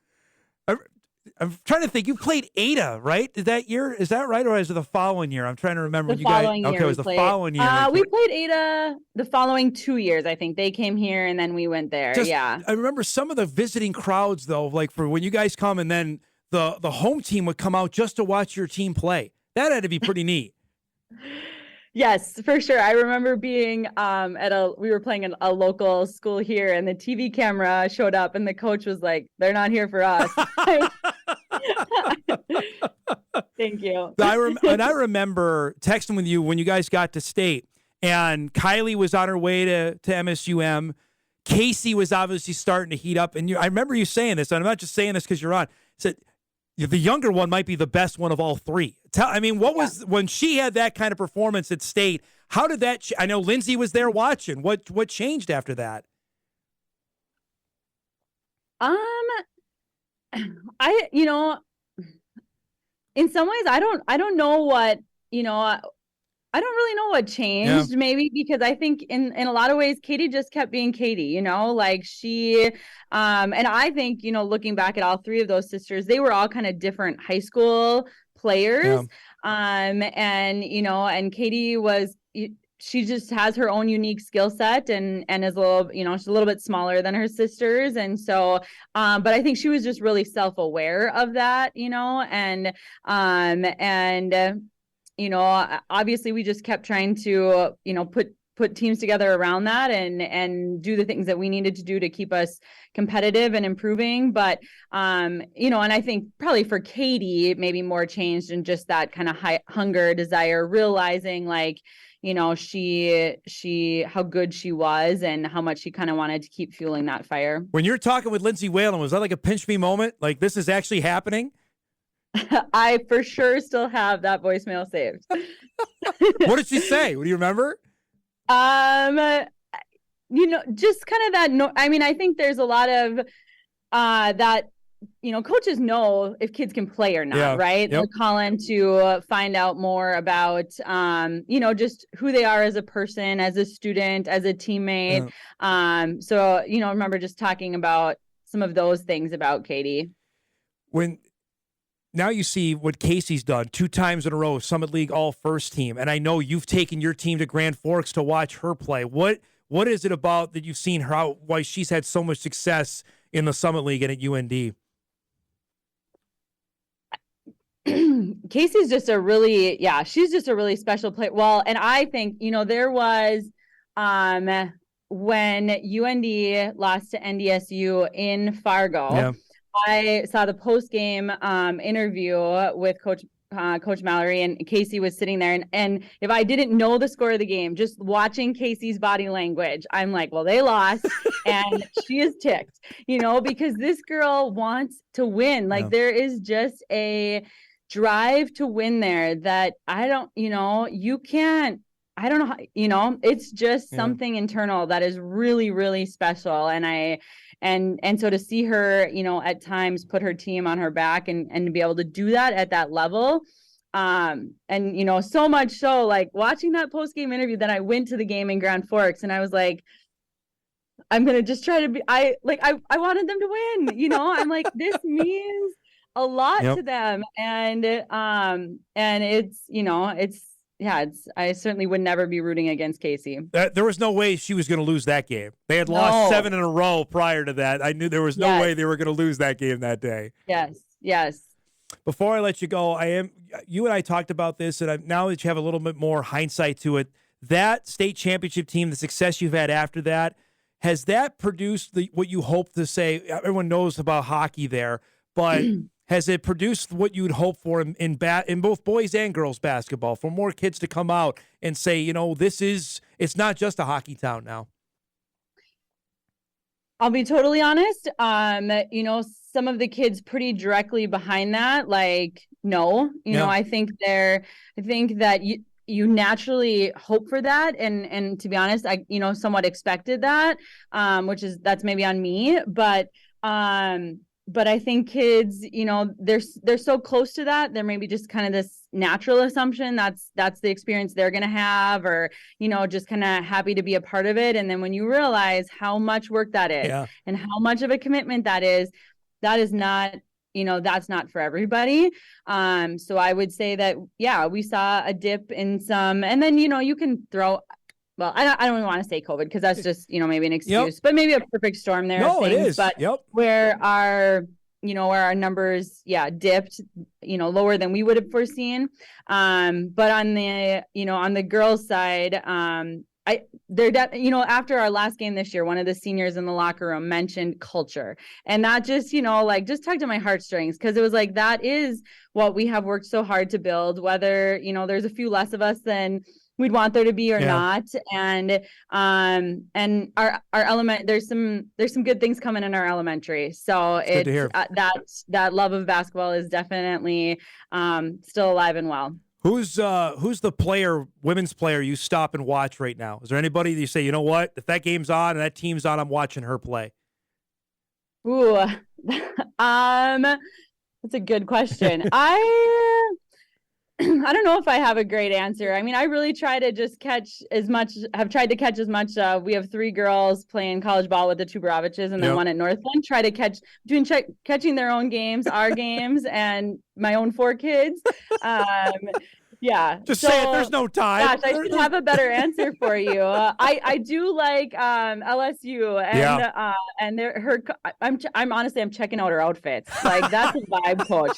I'm trying to think. You played Ada, right? Is that right? Or is it the following year? I'm trying to remember. Okay, it was the following year. We played Ada the following 2 years, I think. They came here and then we went there. I remember some of the visiting crowds, though, like for when you guys come and then the home team would come out just to watch your team play. That had to be pretty neat. Yes, for sure. I remember being we were playing in a local school here, and the TV camera showed up and the coach was like, "They're not here for us." Thank you. I remember texting with you when you guys got to state, and Kylie was on her way to MSUM. Casey was obviously starting to heat up, and I remember you saying this, and I'm not just saying this because you're on. Said the younger one might be the best one of all three. What was when she had that kind of performance at state? How did that? I know Lindsay was there watching. What changed after that? In some ways, I don't know what, I don't really know what changed, maybe because I think in a lot of ways, Katie just kept being Katie, like she, and I think, looking back at all three of those sisters, they were all kind of different high school players. And Katie she just has her own unique skill set and is a little, she's a little bit smaller than her sisters. And so, but I think she was just really self-aware of that, obviously we just kept trying to, put teams together around that and do the things that we needed to do to keep us competitive and improving. But, and I think probably for Katie, maybe more changed in just that kind of hunger, desire, realizing she how good she was and how much she kind of wanted to keep fueling that fire. When you're talking with Lindsay Whalen, was that like a pinch me moment? Like this is actually happening? I for sure still have that voicemail saved. What did she say? What do you remember? Just kind of that. I think there's a lot of that. Coaches know if kids can play or not, right? Yep. They're calling to find out more about, just who they are as a person, as a student, as a teammate. So, I remember just talking about some of those things about Katie. Now you see what Casey's done 2 times in a row, Summit League all first team. And I know you've taken your team to Grand Forks to watch her play. What is it about that you've seen her, why she's had so much success in the Summit League and at UND? Casey's just she's just a really special player. Well, and I think, there was, when UND lost to NDSU in Fargo, I saw the post-game interview with Coach Mallory, and Casey was sitting there. And if I didn't know the score of the game, just watching Casey's body language, I'm like, well, they lost and she is ticked, because this girl wants to win. There is just a drive to win there that you can't, I don't know, it's just something internal that is really, really special. And so to see her, at times put her team on her back and to be able to do that at that level. And, so much so like watching that post-game interview, then I went to the game in Grand Forks and I was like, I'm going to just try to be, I wanted them to win, I'm like, this means a lot to them. And it's, I certainly would never be rooting against Casey. There was no way she was going to lose that game. They had lost 7 in a row prior to that. I knew there was no way they were going to lose that game that day. Yes. Before I let you go, you and I talked about this, and now that you have a little bit more hindsight to it, that state championship team, the success you've had after that, has that produced what you hope to say? Everyone knows about hockey there, but has it produced what you'd hope for in both boys and girls basketball, for more kids to come out and say, it's not just a hockey town now? I'll be totally honest. Some of the kids pretty directly behind that, like, no, I think that you naturally hope for that. And to be honest, I, somewhat expected that, that's maybe on me, but I think kids, they're so close to that. They're maybe just kind of this natural assumption that's the experience they're going to have, or, just kind of happy to be a part of it. And then when you realize how much work that is and how much of a commitment that is not, that's not for everybody. So I would say that, we saw a dip in some, and then, you can throw, well, I don't even want to say COVID, because that's just, maybe an excuse, but maybe a perfect storm there. No, it is. But where our numbers, dipped, lower than we would have foreseen. But on the girls' side, after our last game this year, one of the seniors in the locker room mentioned culture, and that just, just tugged at my heartstrings, because it was like, that is what we have worked so hard to build, whether, there's a few less of us than we'd want there to be or not. And our element, there's some good things coming in our elementary. So it's that love of basketball is definitely still alive and well. Who's the women's player you stop and watch right now? Is there anybody that you say, you know what, if that game's on and that team's on, I'm watching her play? Ooh, that's a good question. I don't know if I have a great answer. I mean, I really try to just catch as much. We have 3 girls playing college ball with the Tuberoviches, and then one at Northland. Try to catch between catching their own games, our games, and my own 4 kids. Just say it. There's no time. Gosh, I should have a better answer for you. I do like LSU, and I'm honestly checking out her outfits. Like, that's a vibe, coach.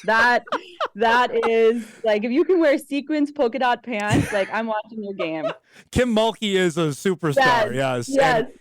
That is like, if you can wear sequins polka dot pants, like, I'm watching your game. Kim Mulkey is a superstar. Yes,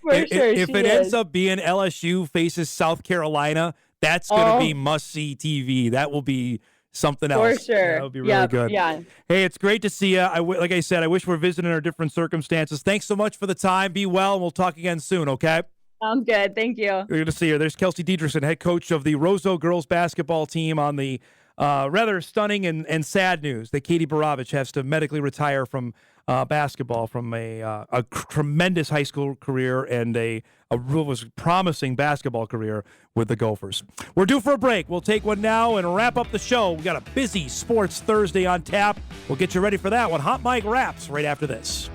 for sure. If it ends up being LSU faces South Carolina, that's going to be must-see TV. That will be something else. For sure. That would be really good. Yeah. Hey, it's great to see you. Like I said, I wish we're visiting under different circumstances. Thanks so much for the time. Be well, and we'll talk again soon, okay? Sounds good. Thank you. Good to see you. There's Kelsey Didrikson, head coach of the Roseau girls basketball team, on the rather stunning and sad news that Katie Borovich has to medically retire from basketball, from a tremendous high school career and a real promising basketball career with the Gophers. We're due for a break. We'll take one now and wrap up the show. We got a busy Sports Thursday on tap. We'll get you ready for that when Hot Mike wraps right after this.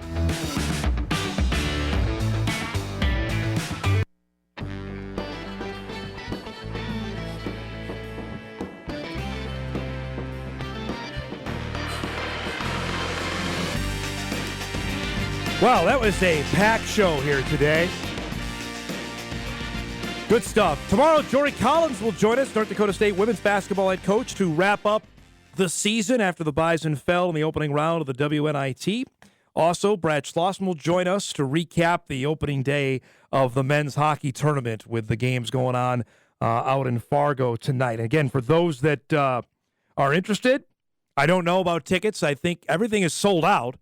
Wow, that was a packed show here today. Good stuff. Tomorrow, Jory Collins will join us, North Dakota State women's basketball head coach, to wrap up the season after the Bison fell in the opening round of the WNIT. Also, Brad Schlossman will join us to recap the opening day of the men's hockey tournament with the games going on out in Fargo tonight. Again, for those that are interested, I don't know about tickets. I think everything is sold out.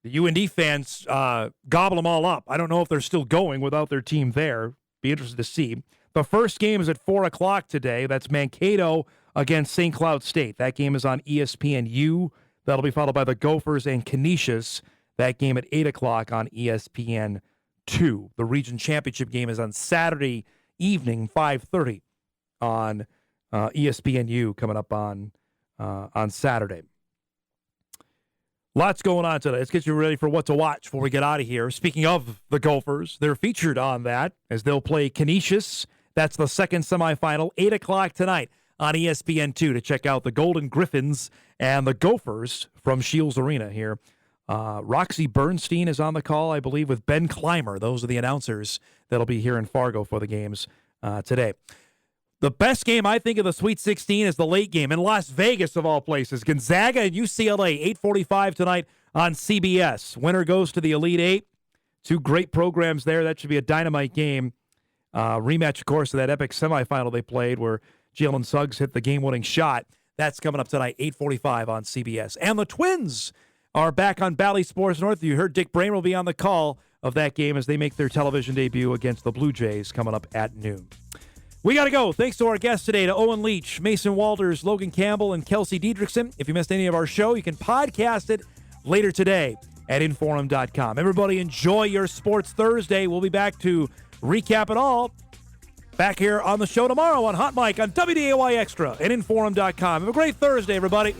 The UND fans gobble them all up. I don't know if they're still going without their team there. Be interested to see. The first game is at 4 o'clock today. That's Mankato against St. Cloud State. That game is on ESPNU. That'll be followed by the Gophers and Canisius. That game at 8 o'clock on ESPN2. The region championship game is on Saturday evening, 5:30 on ESPNU, coming up on Saturday. Lots going on today. Let's get you ready for what to watch before we get out of here. Speaking of the Gophers, they're featured on that as they'll play Canisius. That's the second semifinal, 8 o'clock tonight. on ESPN2 to check out the Golden Griffins and the Gophers from Shields Arena here. Roxy Bernstein is on the call, I believe, with Ben Clymer. Those are the announcers that'll be here in Fargo for the games today. The best game, I think, of the Sweet 16 is the late game in Las Vegas, of all places. Gonzaga and UCLA, 8:45 tonight on CBS. Winner goes to the Elite Eight. Two great programs there. That should be a dynamite game. Rematch, of course, of that epic semifinal they played where Jalen Suggs hit the game-winning shot. That's coming up tonight, 8:45 on CBS. And the Twins are back on Bally Sports North. You heard Dick Bramer will be on the call of that game as they make their television debut against the Blue Jays coming up at noon. We got to go. Thanks to our guests today, to Owen Leach, Mason Walters, Logan Campbell, and Kelsey Didrikson. If you missed any of our show, you can podcast it later today at InForum.com. Everybody enjoy your Sports Thursday. We'll be back to recap it all back here on the show tomorrow on Hot Mic on WDAY Extra and InForum.com. Have a great Thursday, everybody.